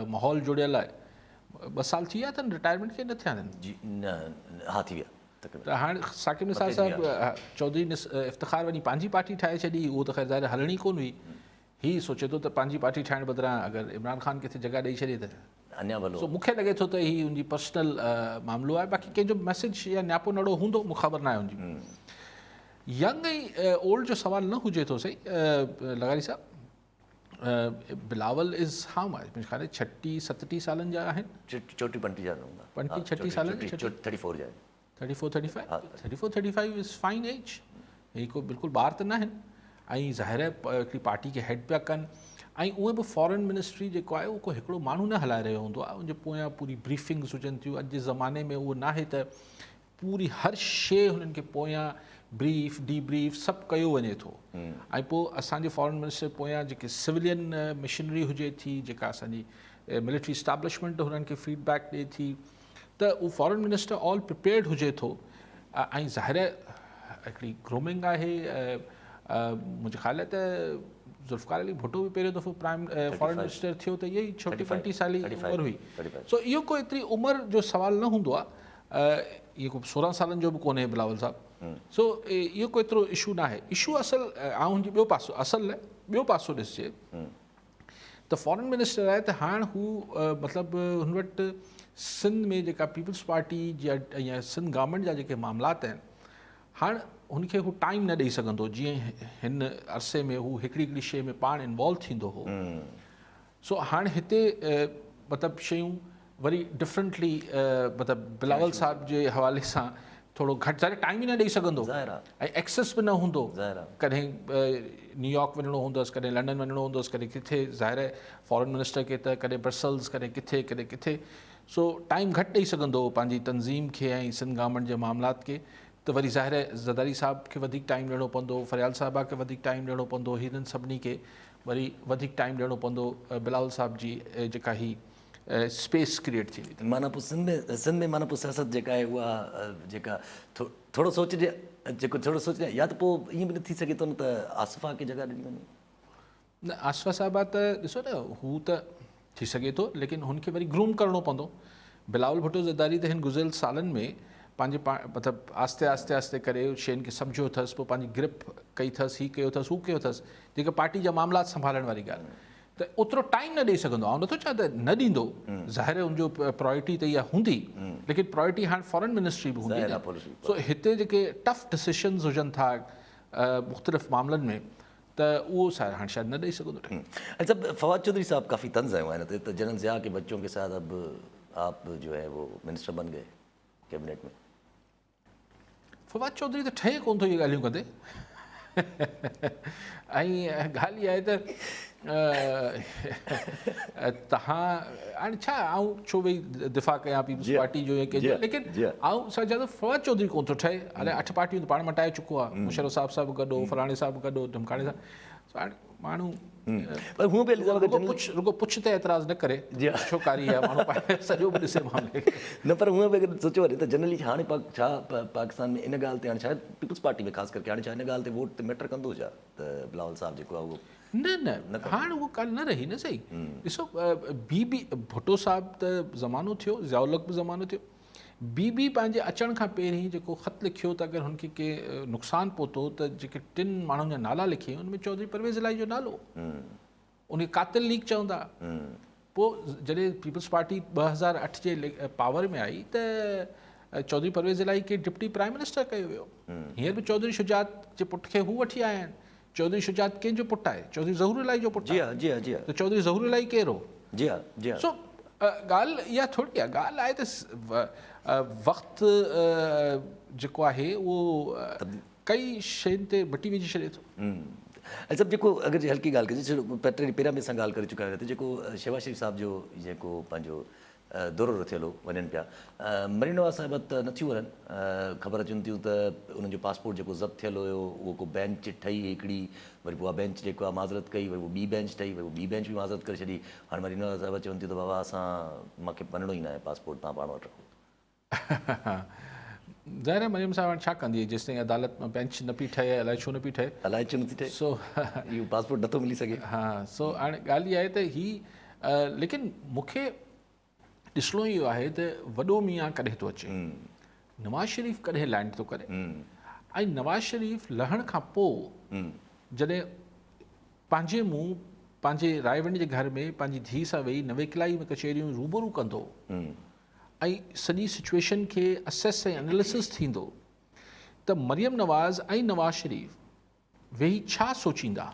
माहौल जुड़ियल आहे। 2 साल थी विया अथनि रिटायरमेंट खे, न थिया आहिनि जी न, हा थी विया तक़रीबन। त हाणे साकिब निसार साहब चौधरी इफ़्तिखार वञी पंहिंजी पार्टी ठाहे छॾी, उहो त ख़ैर ज़ाहिर हलणी कोन हुई। हीअ सोचे थो त पंहिंजी पार्टी ठाहिण बदिरां अगरि इमरान ख़ान किथे जॻह ॾेई छॾे त अञा भलो। सो मूंखे लॻे थो त हीअ हुनजी पर्सनल मामिलो आहे, बाक़ी कंहिंजो मैसेज या नियापो नड़ो हूंदो, मूंखे ख़बर न आहे हुनजी। यंग ऐं ओल्ड जो सवाल न हुजे थो सही लगारी साहब। बिलावल इज़ हाउ मच, मुंहिंजे ख़्याल 36-37 सालनि जा आहिनि। 34-35 जा हूंदा। 35-36 सालनि 34 जा। 34-35 इज़ फाइन एज। ही को बिल्कुलु ॿार त न आहिनि। ऐं ज़ाहिर आहे हिकिड़ी पार्टी खे हेड पिया कनि, ऐं उहे बि फॉरेन मिनिस्ट्री जेको आहे उहो को हिकिड़ो माण्हू न हलाए रहियो हूंदो आहे, उनजे पोयां पूरी ब्रीफिंग्स हुजनि थियूं। अॼु जे ज़माने में उहो न आहे त पूरी हर शइ हुननि खे पोयां ब्रीफ डीब्रीफ सभु कयो वञे थो। ऐं पोइ असांजे फॉरेन मिनिस्टर पोयां जेके सिविलियन मिशनरी हुजे थी, जेका असांजी मिलिट्री इस्टेब्लिशमेंट हुननि खे फीडबैक ॾिए थी, त उहो फॉरेन मिनिस्टर ऑल प्रिपेयर्ड हुजे थो। ऐं ज़ाहिर हिकिड़ी ग्रूमिंग आहे। मुंहिंजे ख़्याल आहे त ज़ुल्फ़िकार अली भुट्टो बि पहिरियों दफ़ो फॉरेन मिनिस्टर थियो त इहा ई 35 साल जी उमिरि हुई। सो इहो को एतिरी उमिरि जो सुवाल न हूंदो आहे। इहो को 16 सालनि जो बि कोन्हे बिलावल साहब। सो इहो को एतिरो इशू न आहे। इशू असल ऐं हुनजी ॿियो पासो, असल ॿियो पासो ॾिसजे त फॉरेन मिनिस्टर आहे त हाणे हू मतिलबु हुन वटि सिंध में जेका पीपल्स पार्टी या सिंध गवर्नमेंट जा जेके मामलात आहिनि, हाणे हुनखे हू टाइम न ॾेई सघंदो जीअं हिन अरसे में हू हिकिड़ी हिकिड़ी शइ में पाण इन्वॉल्व थींदो हो। सो हाणे हिते मतिलबु शयूं वरी डिफरेंटली मतिलबु बिलावल साहब जे हवाले सां थोरो घटि, ज़ाहिर टाइम ई न ॾेई सघंदो ऐं एक्सेस बि न हूंदो। कॾहिं न्यूयॉर्क वञिणो हूंदुसि, कॾहिं लंडन वञिणो हूंदुसि, कॾहिं किथे, ज़ाहिर आहे फॉरेन मिनिस्टर खे त कॾहिं ब्रसल्स, कॾहिं किथे। सो टाइम घटि ॾेई सघंदो हो पंहिंजी तंज़ीम खे ऐं सिंध गवर्नमेंट जे मामलात खे। त वरी ज़ाहिर आहे ज़रदारी साहब खे वधीक टाइम ॾियणो पवंदो, फरियाल साहिबा खे वधीक टाइम ॾियणो पवंदो, हिननि सभिनी खे वरी वधीक टाइम ॾियणो पवंदो। बिलावल साहब जी जेका ही स्पेस क्रिएट थींदी। माना पोइ सिंध में माना पोइ सियासत जेका आहे उहा जेका थोरो सोचिजे, जेको थोरो सोचिजे, या त पोइ ईअं बि न थी सघे थो न त आसिफ़ा खे जॻह ॾिनी वञे। न आसिफ़ा साहिबा त ॾिसो न, हू त थी सघे थो, लेकिन हुनखे वरी ग्रूम करिणो पवंदो। बिलावल भुट्टो ज़रदारी त हिन गुज़िरियल सालनि में पंहिंजे मतिलबु आस्ते करे शयुनि खे सम्झो अथसि, पोइ पंहिंजी ग्रिप कई अथसि, हीउ कयो अथसि, हू कयो अथसि, जेके पार्टी जा मामलात संभालण वारी ॻाल्हि। त ओतिरो टाइम न ॾेई सघंदो। ऐं नथो चवां त न ॾींदो, ज़ाहिर हुनजो प्रायोरिटी त इहा हूंदी, लेकिन प्रायोरिटी हाणे फॉरेन मिनिस्ट्री बि हूंदी। सो हिते जेके टफ डिसीशन्स हुजनि था मुख़्तलिफ़ मामलनि में, त उहो हाणे शायदि न ॾेई सघंदो। अच्छा, फवाद चौधरी साहब काफ़ी तंज़ आए हुए हैं तो जनरल ज़िया के बच्चों के साथ अब आप जो है वो मिनिस्टर बन गए कैबिनेट में। फवाद चौधरी त ठहे कोन थो इहे ॻाल्हियूं कंदे। ऐं ॻाल्हि इहा आहे त तव्हां हाणे छा, आउं छो भई दिफ़ा कयां पीपल्स पार्टी जो या कंहिंजो, लेकिन आउं छा चवां त फवाद चौधरी कोन थो ठहे। हाणे 8 पार्टियूं त पाण मटाए चुको आहे, मुशर्रफ साहब गॾो, फलाणे साहब गॾो, ढमकाणे साहब। हाणे माण्हू रुगो पुछ ते एतिराज़ न करे, छोकारी आहे माण्हू सॼो बि ॾिसे मामले न। पर हूअं बि अगरि सोचियो वञे त जनरली हाणे छा पाकिस्तान में इन ॻाल्हि ते हाणे शायदि पीपल्स पार्टी में ख़ासि करके हाणे छा इन ॻाल्हि ते वोट ते मैटर कंदो छा त बिलावल साहब जेको आहे उहो न हाणे उहो ॻाल्हि न रही न सही। ॾिसो बी भुट्टो साहब त ज़मानो थियो, ज़ियाउल हक़ बि ज़मानो थियो। बी पंहिंजे अचण खां पहिरीं जेको ख़त लिखियो त अगरि हुनखे के नुक़सानु पहुतो त जेके 3 माण्हुनि जा नाला लिखियईं हुन में चौधरी परवेज़ इलाही जो नालो, उनखे कातिल लीग चवंदा। पोइ जॾहिं पीपल्स पार्टी 2008 जे पावर में आई त चौधरी परवेज़ इलाही खे डिप्टी प्राइम मिनिस्टर कयो वियो। हींअर बि चौधरी शुजात जे पुट खे हू वठी आया आहिनि। चौधरी शुजात कंहिंजो पुटु आहे? चौधरी ज़हूर इलाही जो पुटु जी आहे। हाँ जी हाँ जी हाँ त चौधरी ज़हूर इलाही केरु हो? जी हाँ जी हाँ। सो ॻाल्हि इहा थोरी आहे, ॻाल्हि आहे त वक़्तु जेको आहे उहो कई शयुनि ते मटी विझी छॾे थो। ऐं सभु जेको अगरि जे हल्की ॻाल्हि कजे छो पहिरियां बि असां ॻाल्हि करे चुका आहियूं जेको शेवा शरीफ़ साहिब जो जेको पंहिंजो दौरो थियल हो वञनि पिया, मरीन नवाज़ साहिब त नथियूं वञनि। ख़बर अचनि थियूं त उन्हनि जो पासपोर्ट जेको ज़ब्त थियल हुयो उहो को बेंच ठही हिकिड़ी, वरी पोइ उहा बेंच जेको आहे माज़रत कई, वरी उहा ॿी बेंच ठही, वरी उहा ॿी बेंच बि माज़रत करे छॾी। हाणे मरीन नवाज़ साहिब चवनि थियूं त बाबा मूंखे वञिणो ई न आहे, पासपोर्ट तव्हां पाण वटि रखो। ज़ाहिर आहे मरियम साहिब हाणे छा कंदी जेसि ताईं अदालत में बेंच न पई ठहे, अलाए छो न पई ठहे, अलाए छो नथी ठहे, सो इहो पासपोर्ट नथो मिली सघे। हा, सो हाणे ॻाल्हि इहा आहे त ही लेकिन मूंखे ॾिसणो इहो आहे त वॾो मीआं कॾहिं थो अचे, नवाज़ शरीफ़ कॾहिं लैंड थो करे, ऐं नवाज़ शरीफ़ लहण खां पोइ जॾहिं पंहिंजे मुंहुं पंहिंजे रायवंड जे घर में पंहिंजी धीउ सां वेही नवे किलाई में कचहरियूं रूबरू कंदो ऐं सॼी सिचुएशन खे असेस ऐं एनालिसिस थींदो त मरियम नवाज़ ऐं नवाज़ शरीफ़ वेही छा सोचींदा।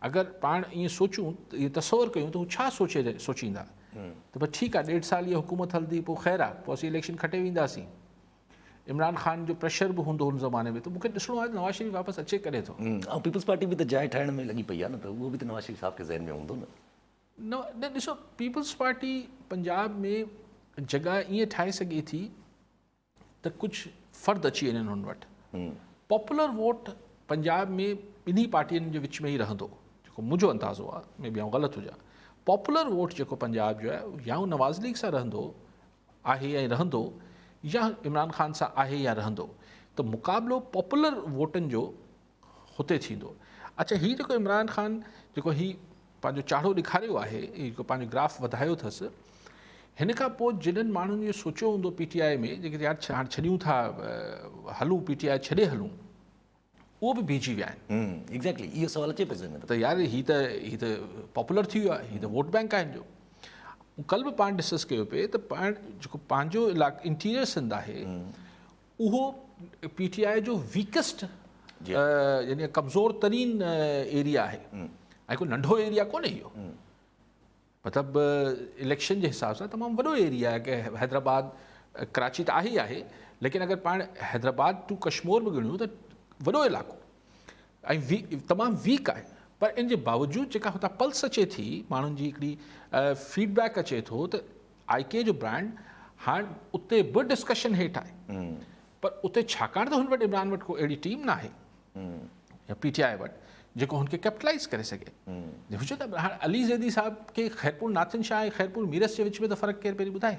अगरि पाण ईअं सोचूं त इहो तसवर कयूं त हू छा सोचींदा त भई ठीकु आहे, 1.5 साल इहा हुकूमत हलंदी, पोइ ख़ैर आहे, पोइ असीं इलेक्शन खटे वेंदासीं। इमरान ख़ान जो प्रेशर बि हूंदो हुन ज़माने में, त मूंखे ॾिसणो आहे त नवाज़ शरीफ़ वापसि अचे करे थो। ऐं पीपल्स पार्टी बि त जाइ ठाहिण में लॻी पई आहे न, त उहो बि त नवाज़ शरीफ़ साहिब खे ज़हन में हूंदो न। न ॾिसो, पीपल्स पार्टी पंजाब में जॻह ईअं ठाहे सघे थी त कुझु फ़र्द अची वञनि हुन वटि। पॉपुलर वोट पंजाब में ॿिन्ही पार्टियुनि जे विच में ई रहंदो, जेको मुंहिंजो अंदाज़ो आहे, मे बि आउं ग़लति हुजां। पॉपुलर वोट जेको पंजाब जो आहे या हू नवाज़ लीग सां रहंदो आहे या रहंदो, या इमरान ख़ान सां आहे या रहंदो, त मुक़ाबिलो पॉपुलर वोटनि जो हुते थींदो। अच्छा, हीउ जेको इमरान ख़ान जेको हीउ पंहिंजो चाढ़ो ॾेखारियो आहे, जेको पंहिंजो ग्राफ वधायो अथसि, हिन खां पोइ जिन्हनि माण्हुनि इहो सोचियो हूंदो PTI में, जेके यार हाणे छॾियूं था हलूं PTI छॾे हलूं, उहो बि बीहजी विया आहिनि। एग्ज़ैक्टली इहो सवाल अचे पियो ज़हन में त यार हीउ त पॉपुलर थी वियो आहे, हीउ त वोट बैंक आहे हिन जो। कल्ह बि पाण डिस्कस कयो पिए त पाण जेको पंहिंजो इलाइक़ो इंटीरियर सिंध आहे उहो PTI जो वीकेस्ट यानी कमज़ोर तरीन एरिया आहे, ऐं कोई नंढो एरिया कोन्हे इहो। मतिलबु इलेक्शन जे हिसाब सां तमामु वॾो एरिया आहे, की हैदराबाद कराची त आहे ई आहे, लेकिन अगरि पाण हैदराबाद टू कश्मीर बि ॻणियूं त वॾो इलाइक़ो ऐं तमामु वीक आहे। पर इन जे बावजूदि जेका हुतां पल्स अचे थी, माण्हुनि जी हिकिड़ी फीडबैक अचे थो त IK जो ब्रांड हाणे उते बि डिस्कशन हेठि आहे, पर उते छाकाणि त हुन वटि इमरान वटि को अहिड़ी टीम न आहे या PTI वटि जेको हुनखे कैपिटलाइज़ करे सघे। हुजे त हाणे अली ज़ैदी साहिब खे खैरपुर नाथिन शाह ऐं खैरपुर मीरस जे विच में त फ़र्क़ु केरु पहिरीं ॿुधाए?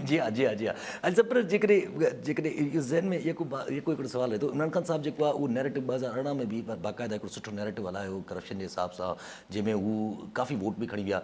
जी हाँ जी हाँ जी हाँ। ऐं सभु पर जेकॾहिं इहो ज़हन में जेको हिकिड़ो सुवाल आहे त इमरान ख़ान साहिब जेको आहे उहो नैरेटिव 2018 में बि बाक़ाइदा हिकिड़ो सुठो नैरेटिव हलायो करप्शन जे हिसाब सां, जंहिंमें हू काफ़ी वोट बि खणी विया,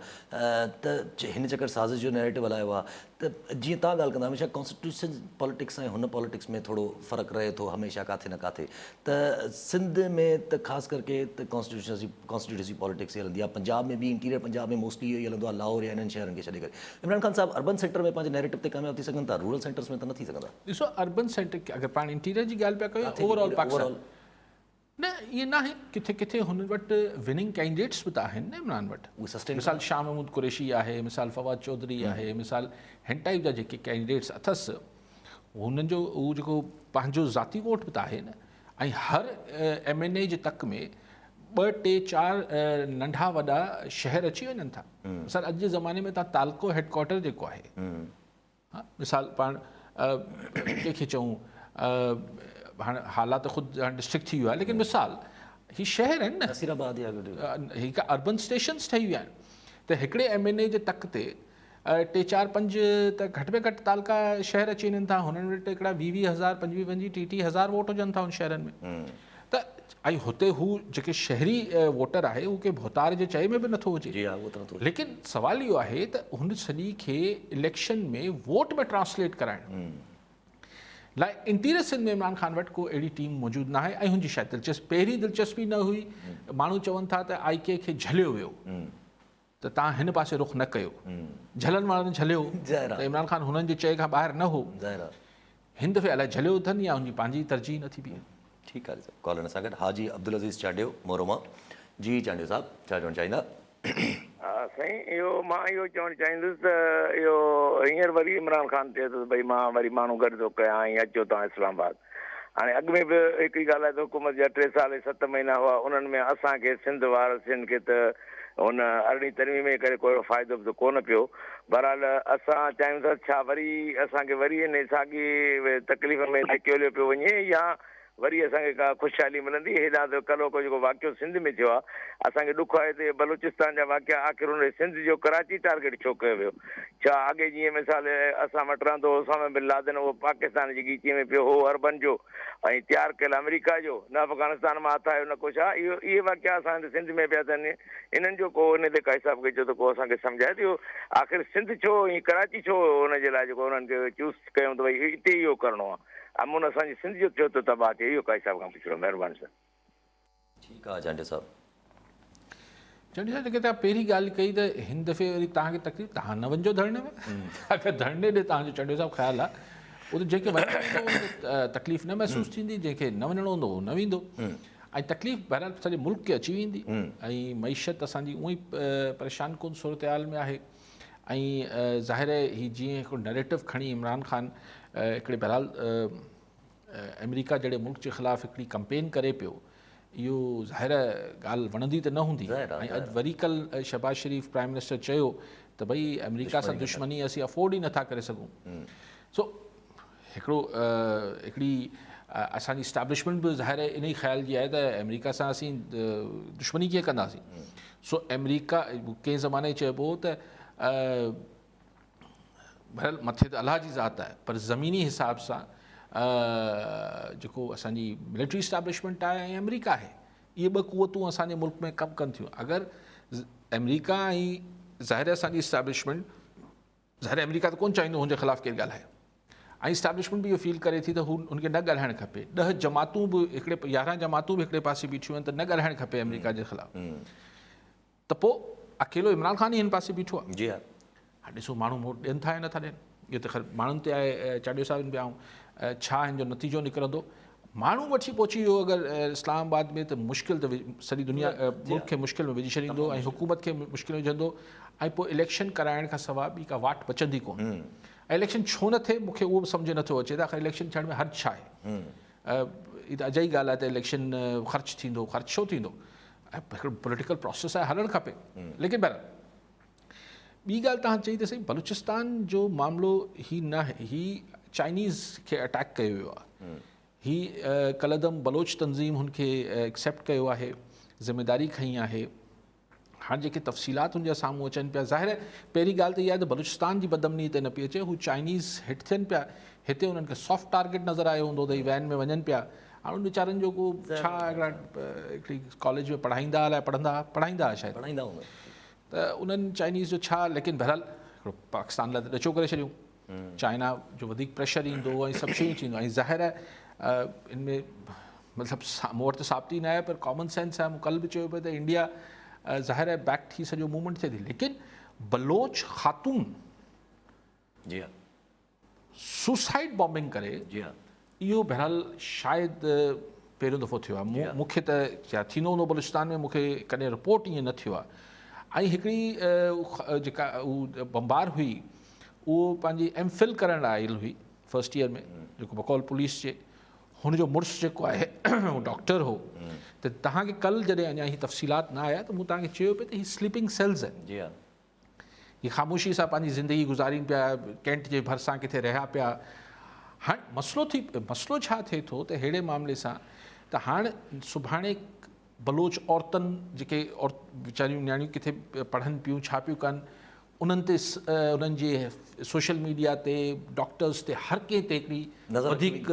त हिन चकर साज़िश जो नैरेटिव हलायो आहे। त जीअं तव्हां ॻाल्हि कंदा हमेशह कॉन्स्टिट्यूशन पॉलिटिक्स ऐं हुन पॉलिटिक्स में थोरो फ़र्क़ु रहे थो हमेशह काथे न काथे, त सिंध में त ख़ासि करके त कॉन्स्टिट्यूंसी पॉलिटिक्स हलंदी आहे, पंजाब में बि इंटीरियर पंजाब में मोस्टली इहो ई हलंदो आहे, लाहौर या इन्हनि शहरनि खे छॾे करे। इमरान ख़ान साहिब अर्बन सेक्टर में पंहिंजे नैरेटिव ते कामयाब थी सघनि था, रूरल सेंटर्स में त न थी सघंदा। ॾिसो, अर्बन सेंटर अगरि पाण इंटीरियर जी ॻाल्हि पिया कयूं, ओवरऑल पाकिस्तान न इहे न आहे, किथे किथे हुन वटि विनिंग कैंडिडेट्स बि त आहिनि न इमरान वटि। मिसाल शाह महमूद कुरैशी आहे, मिसाल फवाद चौधरी आहे, मिसाल हिन टाइप जा जेके कैंडिडेट्स अथसि, हुननि जो उहो जेको पंहिंजो ज़ाती वोट बि त आहे न। ऐं हर MNA जे तक में 2, 3, 4 नंढा वॾा शहर अची वञनि था। मिसाल अॼु जे ज़माने में तव्हां तालको हेडक्वार्टर जेको आहे, मिसाल पाण कंहिंखे चऊं, हाणे हालात ख़ुदि हाणे डिस्ट्रिक्ट थी वियो आहे, लेकिन मिसाल ही शहर आहिनि न, नसीराबाद या हिकु अर्बन स्टेशन्स ठही विया आहिनि। त हिकिड़े MNA जे तक ते 3, 4, 5 त घटि में घटि तालका शहर अची वञनि था, हुननि वटि हिकिड़ा 20,000, 25,000, 30,000 वोट हुजनि था हुन शहरनि में। त ऐं हुते हू जेके शहरी वोटर आहे उहो के भोतार जे चए में बि नथो हुजे, लेकिन सुवाल इहो आहे त हुन सॼी खे इलेक्शन में वोट में ट्रांसलेट कराइण लाइ इंटीरियर सिंध में इमरान ख़ान वटि को अहिड़ी टीम मौजूदु न आहे। ऐं हुनजी शायदि दिलचस्पी पहिरीं दिलचस्पी न हुई, माण्हू चवनि था त IK खे झलियो वियो, त तव्हां हिन पासे रुख न कयो, झलनि वारनि झलियो, त इमरान ख़ान हुननि जे चए खां ॿाहिरि न हो। हिन दफ़े अलाए झलियो अथनि या उनजी पंहिंजी तरजीह नथी बीहे। ठीकु आहे साहब, कॉल सां गॾु हाजी अब्दुल अज़ीज़ चांडियो मोरोमा। जी चांडियो साहब, छा चवणु चाहींदा? हा साईं, इहो मां इहो चवणु चाहींदुसि त इहो हींअर वरी इमरान ख़ान चए थो भई मां वरी माण्हू गॾु थो कयां ऐं अचो तव्हां इस्लामाबाद। हाणे अॻु में बि हिकिड़ी ॻाल्हि आहे त हुकूमत जा 3 साल ऐं 7 महीना हुआ, उन्हनि में असांखे सिंध वारसियुनि खे त हुन अरिड़हीं तरमीम में करे कोई फ़ाइदो बि त कोन पियो। बहरहाल असां चाहियूं था छा वरी असांखे वरी इन साॻी तकलीफ़ में धिकियो पियो वञे या वरी असांखे का ख़ुशहाली मिलंदी। हेॾां त कल्ह को जेको वाक़ियो सिंध में थियो आहे, असांखे ॾुख आहे त बलूचिस्तान जा वाक़िया आख़िर हुन सिंध जो कराची टारगेट छो कयो वियो? छा अॻे जीअं मिसाल असां वटि रहंदो ओसामा बिन लादेन, उहो पाकिस्तान जी ॻीचीअ में पियो हो अरबन जो ऐं तयारु कयल अमेरिका जो, न अफ़गानिस्तान मां हथ आयो न कुझु आहे। इहे वाक़िया असांजे सिंध में पिया थियनि, इन्हनि जो को इन ते का हिसाब कजो त को असांखे सम्झाए थियो आख़िर सिंध छो ऐं कराची छो हुनजे लाइ जेको हुननि खे चूस कयूं त भई हिते इहो करिणो आहे। अमुन असांजी सिंध जो थियो त तबाह थिए, इहो का हिसाब खां पुछिणो, महिरबानी सर। ठीकु आहे चांडियो साहब। चांडियो साहब, जेके तव्हां पहिरीं ॻाल्हि कई त हिन दफ़े वरी तव्हांखे तकलीफ़, तव्हां न वञिजो धरणे में। अगरि धरणे ॾे तव्हांजो चांडियो साहब ख़्यालु आहे, उहो त जेके वञे तकलीफ़ न महसूसु थींदी, जंहिंखे न वञिणो हूंदो उहो न वेंदो ऐं तकलीफ़ बहरहाल सॼे मुल्क खे अची वेंदी ऐं मईशत असांजी उअं ई परेशान कुन सूरत हाल में आहे। ऐं ज़ाहिर आहे हीअ जीअं हिकिड़ो नैरेटिव खणी इमरान ख़ान हिकिड़े बहरहाल अमेरिका जहिड़े मुल्क जे ख़िलाफ़ु हिकिड़ी कंपेन करे पियो, इहो ज़ाहिर ॻाल्हि वणंदी त न हूंदी। ऐं अॼु वरी कल्ह शहबाज शरीफ़ प्राइम मिनिस्टर चयो त भई अमेरिका सां दुश्मनी असीं अफोर्ड ई नथा करे सघूं। सो हिकिड़ी असांजी इस्टेब्लिशमेंट बि ज़ाहिर इन ई ख़्याल जी आहे त अमेरिका सां असीं दुश्मनी कीअं कंदासीं। सो अमेरिका कंहिं ज़माने चइबो त बहरहाल मथे त अलाह जी ज़ात आहे, पर ज़मीनी हिसाब सां जेको असांजी मिलिट्री इस्टेब्लिशमेंट आहे ऐं अमेरिका आहे, इहे 2 क़ुवतूं असांजे मुल्क में कमु कनि थियूं। अगरि अमेरिका ऐं ज़ाहिर असांजी इस्टेब्लिशमेंट, ज़ाहिर अमेरिका त कोन चाहींदो हुनजे ख़िलाफ़ु केरु ॻाल्हाए ऐं इस्टेब्लिशमेंट बि इहो फील करे थी त हू उनखे न ॻाल्हाइणु खपे। 10 जमातूं बि हिकिड़े 11 जमातूं बि हिकिड़े पासे बीठियूं आहिनि त न ॻाल्हाइणु खपे अमेरिका जे ख़िलाफ़ु। त पोइ अकेलो इमरान ख़ान ई हिन पासे बीठो आहे। जी हा, ॾिसो माण्हू वोट ॾियनि था या नथा ॾियनि, इहो त ख़ैर माण्हुनि ते आहे। चांडियो साहिब पिया छा हिन जो नतीजो निकिरंदो, माण्हू वठी पहुची वियो अगरि इस्लामाबाद में त मुश्किल त सॼी दुनिया मुल्क खे मुश्किल में विझी छॾींदो ऐं हुकूमत खे मुश्किल में विझंदो ऐं पोइ इलेक्शन कराइण खां सवाइ ॿी का वाट बचंदी कोन। ऐं इलेक्शन छो न थिए मूंखे उहो बि सम्झ नथो अचे त आख़िर इलेक्शन थियण में हर्ज छा आहे। हीअ त अजाई ॻाल्हि आहे त इलेक्शन ख़र्चु थींदो, ख़र्चु छो थींदो, ऐं हिकिड़ो पॉलिटिकल प्रोसेस आहे, हलणु खपे। लेकिन बहरहाल ॿी ॻाल्हि तव्हां चई त सही, बलूचिस्तान जो मामिलो ही न आहे, ही चाइनीज़ खे अटैक कयो वियो आहे। ही कलदम बलोच तंज़ीम हुनखे एक्सेप्ट कयो आहे, ज़िमेदारी खई आहे। हाणे जेके तफ़सीलात हुनजा साम्हूं अचनि पिया, ज़ाहिर आहे पहिरीं ॻाल्हि त इहा आहे त बलूचिस्तान जी बदमनी ते न पई अचे, हू चाइनीज़ हिट थियनि पिया। हिते उन्हनि खे सॉफ्ट टारगेट नज़र आयो हूंदो त ही वैन में वञनि पिया। हाणे उन वीचारनि जो को छा हिकिड़ी कॉलेज में पढ़ाईंदा अलाए पढ़ाईंदा शायदि पढ़ाईंदा हूंदा त उन्हनि चाइनीज़ जो छा। लेकिन बहरहाल हिकिड़ो पाकिस्तान लाइ त ॾचो करे छॾियूं, चाइना जो वधीक प्रेशर ईंदो ऐं सभु शयूं थींदो। ऐं ज़ाहिर आहे इनमें मतिलबु मूं वटि त साबिती न आहे, पर कॉमन सेंस आहे। मूं कल्ह बि चयो पियो त इंडिया ज़ाहिर आहे बैक थी सॼो मूवमेंट थिए थी, लेकिन बलोच ख़ातून जी हा, सुसाइड बॉम्बिंग करे, जी हा, इहो बहरहाल शायदि पहिरियों दफ़ो थियो आहे। मूंखे त छा थींदो हूंदो बलूचिस्तान में, मूंखे कॾहिं रिपोर्ट ईअं न थियो आहे। ऐं हिकिड़ी जेका उहा बम्बार हुई, उहो पंहिंजी MPhil करण लाइ आयल हुई फर्स्ट ईयर में, जेको बकौल पुलिस जे, हुनजो मुड़ुसु जेको आहे उहो डॉक्टर हो। त तव्हांखे कल्ह जॾहिं अञा हीअ तफ़सीलात न आया त मूं तव्हांखे चयो पियो त हीअ स्लीपिंग सेल्स आहिनि। जी हा, हीअ ख़ामोशी सां पंहिंजी ज़िंदगी गुज़ारीनि पिया, कैंट जे भरिसां किथे रहिया पिया। हाणे मसइलो छा थिए थो त अहिड़े मामले सां त हाणे सुभाणे बलोच औरतुनि जेके वीचारियूं नियाणियूं किथे पढ़नि पियूं, छा पियूं कनि, उन्हनि ते उन्हनि जे सोशल मीडिया ते, डॉक्टर्स ते, हर कंहिं ते हिकिड़ी वधीक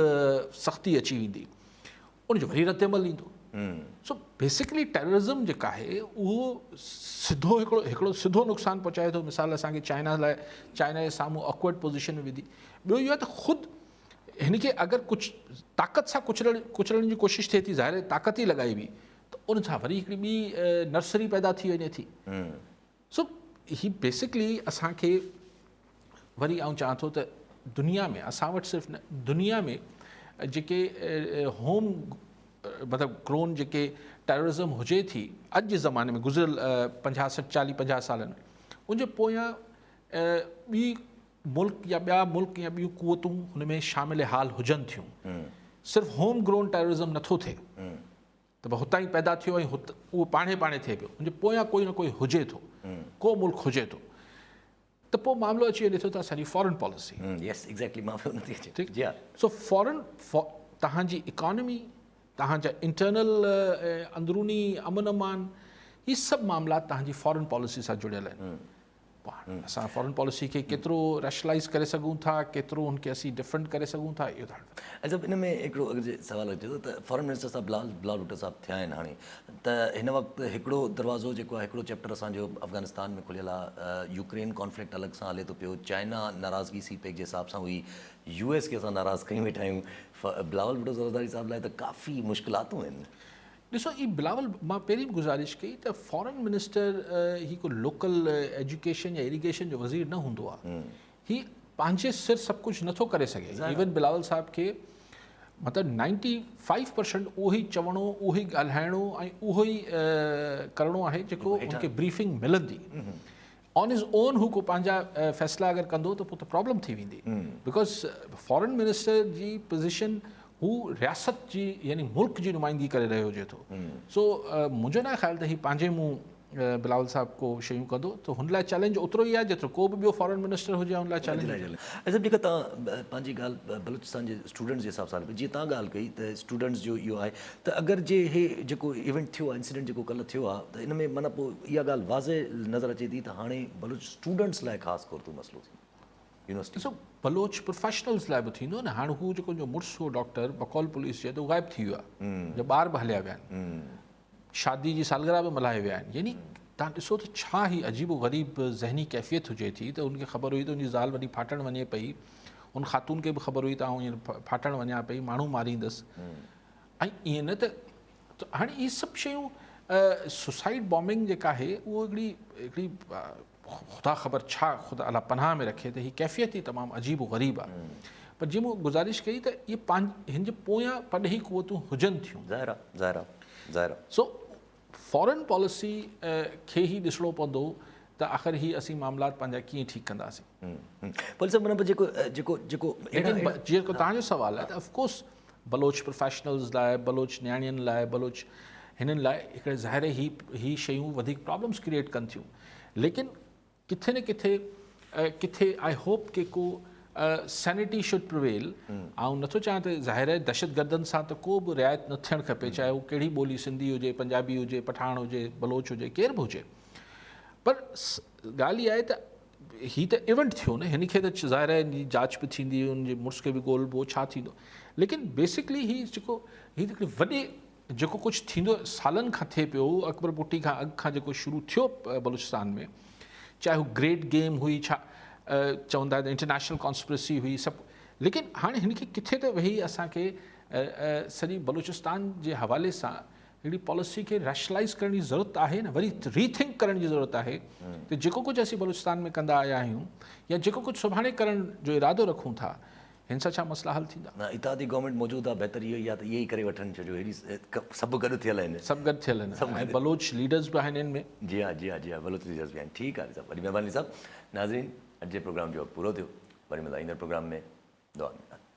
सख़्ती अची वेंदी, उनजो वरी रद्द अमल ईंदो। सो बेसिकली टेररिज़म जेका आहे उहो सिधो हिकिड़ो सिधो नुक़सानु पहुचाए थो। मिसाल असांखे चाइना जे साम्हूं ऑकवर्ड पोज़ीशन में विधी। ॿियो इहो आहे त ख़ुदि हिन खे अगरि कुझु ताक़त सां कुचलण जी कोशिशि थिए थी, ज़ाहिर ताक़त ई लॻाई त उन सां वरी हिकिड़ी ॿी नर्सरी पैदा थी वञे थी। सो ही बेसिकली असांखे वरी आउं चाहियां थो त दुनिया में असां वटि सिर्फ़ु न दुनिया में जेके होम मतिलबु ग्रोन जेके टेररिज़म हुजे थी अॼु जे ज़माने में गुज़िरियल 40 सालनि में उनजे पोयां ॿी मुल्क या ॿिया मुल्क या ॿियूं क़ुवतूं हुन में शामिल हाल हुजनि थियूं सिर्फ़ु होम ग्रोन टेररिज़म नथो थिए त भई हुतां ई पैदा थियो ऐं उहो पाणे थिए पियो उनजे पोयां कोई न कोई हुजे थो को मुल्क हुजे थो त पोइ मामिलो अची वञे थो त असांजी फॉरेन पॉलिसी यस एग्जैक्टली मां बि उन ते अचे ठीकु जी हा सो तव्हांजी इकॉनमी तव्हांजा इंटरनल अंदरूनी अमन अमान ये सभु मामला तव्हांजी फॉरेन पॉलिसी सां जुड़ियल आहिनि पोइ असां फॉरेन पॉलिसी खे केतिरो रैशनलाइज़ करे सघूं था केतिरो हुनखे असीं डिफरेंट करे सघूं था इहो अच्छा इन में हिकिड़ो अॻिते सुवालु अचे थो त फॉरेन मिनिस्टर साहब बिलावल भुट्टो साहब थिया आहिनि हाणे त हिन वक़्तु हिकिड़ो दरवाज़ो जेको आहे हिकिड़ो चैप्टर असांजो अफ़गानिस्तान में खुलियल आहे यूक्रेन कॉन्फ्लिक्ट अलॻि सां हले थो पियो चाइना नाराज़गी सीपेक जे हिसाब सां हुई US खे असां नाराज़ कयूं वेठा आहियूं बिलावल भुट्टो ज़रदारी साहब लाइ त काफ़ी मुश्किलातूं आहिनि ॾिसो ई बिलावल मां पहिरीं बि गुज़ारिश कई त फॉरेन मिनिस्टर ही को लोकल एजुकेशन या इरीगेशन जो वज़ीर न हूंदो आहे ही पंहिंजे सिर सभु कुझु नथो करे सघे इवन बिलावल साहब खे मतिलबु 95% उहो ई चवणो उहो ई ॻाल्हाइणो ऐं उहो ई करिणो आहे जेको उनखे ब्रीफिंग मिलंदी ऑन इज़ ओन हू को पंहिंजा फ़ैसिला अगरि कंदो त पोइ त प्रॉब्लम थी वेंदी बिकॉज फॉरेन मिनिस्टर जी पोज़ीशन हू रियासत जी यानी मुल्क जी नुमाइंदगी करे रहियो हुजे थो सो मुंहिंजो न ख़्यालु त ही पंहिंजे मुंहुं बिलावल साहब को शयूं कंदो त हुन लाइ चैलेंज ओतिरो ई आहे जेतिरो को बि ॿियो फॉरेन मिनिस्टर हुजे हुन लाइ चैलेंज अच्छा जेका तव्हां पंहिंजी ॻाल्हि बलूचिस्तान जे स्टूडेंट्स जे हिसाब सां जीअं तव्हां ॻाल्हि कई त स्टूडेंट्स जो इहो आहे त अगरि जे हे जेको इवेंट थियो आहे इंसिडेंट जेको कल्ह थियो आहे त इन में माना पोइ इहा ॻाल्हि वाज़े नज़र अचे थी त हाणे बलूच स्टूडेंट्स लाइ ख़ासि तौर ते मसइलो थींदो यूनिवर्सिटी ॾिसो बलोच प्रोफेशनल्स लाइ बि थींदो न हाणे हू जेको जो मुड़ुसु हो डॉक्टर बकौल पुलिस जे त ग़ाइबु थी वियो आहे जो ॿार बि हलिया विया आहिनि शादी जी सालगिरह बि मल्हाए विया आहिनि यानी तव्हां ॾिसो त छा ही अजीबो ग़रीब ज़हनी कैफ़ियत हुजे थी त उनखे ख़बर हुई त उनजी ज़ाल वॾी फाटण वञे पई उन ख़ातून खे बि ख़बर हुई त आउं हींअर फाटण वञा पई माण्हू मारींदसि ऐं ईअं न त हाणे इहे सभु शयूं सुसाइड बॉम्बिंग जेका आहे उहो हिकिड़ी ख़ुदा ख़बर छा ख़ुदा अला पनाह में रखे त हीअ कैफ़ियत ई तमामु अजीबो ग़रीब आहे पर जीअं मूं गुज़ारिश कई त इहे हिन जे पोयां पॾही क़ुवतूं हुजनि थियूं ज़ाहिर सो फॉरेन पॉलिसी खे ई ॾिसणो पवंदो त आख़िर ही असीं मामलात पंहिंजा कीअं ठीकु कंदासीं जेको तव्हांजो सुवालु आहे त ऑफकोर्स बलोच प्रोफेशनल्स लाइ बलोच न्याणियुनि लाइ बलोच हिननि लाइ हिकिड़े ज़ाहिर ही शयूं वधीक प्रॉब्लम्स क्रिएट कनि थियूं लेकिन किथे न किथे आई होप के को सैनिटी शुड प्रिवेल ऐं नथो चाहियां त ज़ाहिर आहे दहशतगर्दनि सां त को बि रिआयत न थियणु खपे चाहे उहो कहिड़ी ॿोली सिंधी हुजे पंजाबी हुजे पठाण हुजे बलोच हुजे केरु बि हुजे पर ॻाल्हि इहा आहे त हीअ त इवेंट थियो न हिन खे त ज़ाहिर आहे हिन जी जांच बि थींदी हुनजे मुड़ुस खे बि ॻोल्हबो छा थींदो लेकिन बेसिकली हीअ हिकिड़ी वॾे जेको कुझु थींदो सालनि खां थिए पियो अकबर बुट्टी खां अॻु खां जेको शुरू थियो बलूचिस्तान में चाहे हू ग्रेट गेम हुई छा चवंदा त इंटरनेशनल कॉन्स्पिरेसी हुई सभु लेकिन हाणे हिनखे किथे त वेही असांखे सॼी बलूचिस्तान जे हवाले सां हिकिड़ी पॉलिसी खे रैशनलाइज़ करण जी ज़रूरत आहे न वरी रीथिंक करण जी ज़रूरत आहे त जेको कुझु असीं बलूचिस्तान में कंदा आया आहियूं या जेको कुझु सुभाणे करण जो इरादो रखूं था हिन सां छा मसइला हल थींदा न इतादी गवर्नमेंट मौजूदु आहे बहितर इहो ई आहे त इहे ई करे वठनि छो हेड़ी सभु गॾु थियल आहिनि सभु गॾु थियल आहिनि ऐं बलोच लीडर्स बि आहिनि हिन में जी हा बलोच लीडर्स बि आहिनि ठीकु आहे साहब वॾी महिरबानी साहब नाज़रीन अॼु जे प्रोग्राम जो पूरो थियो वरी मिलंदा ईंदड़ प्रोग्राम में दुआ में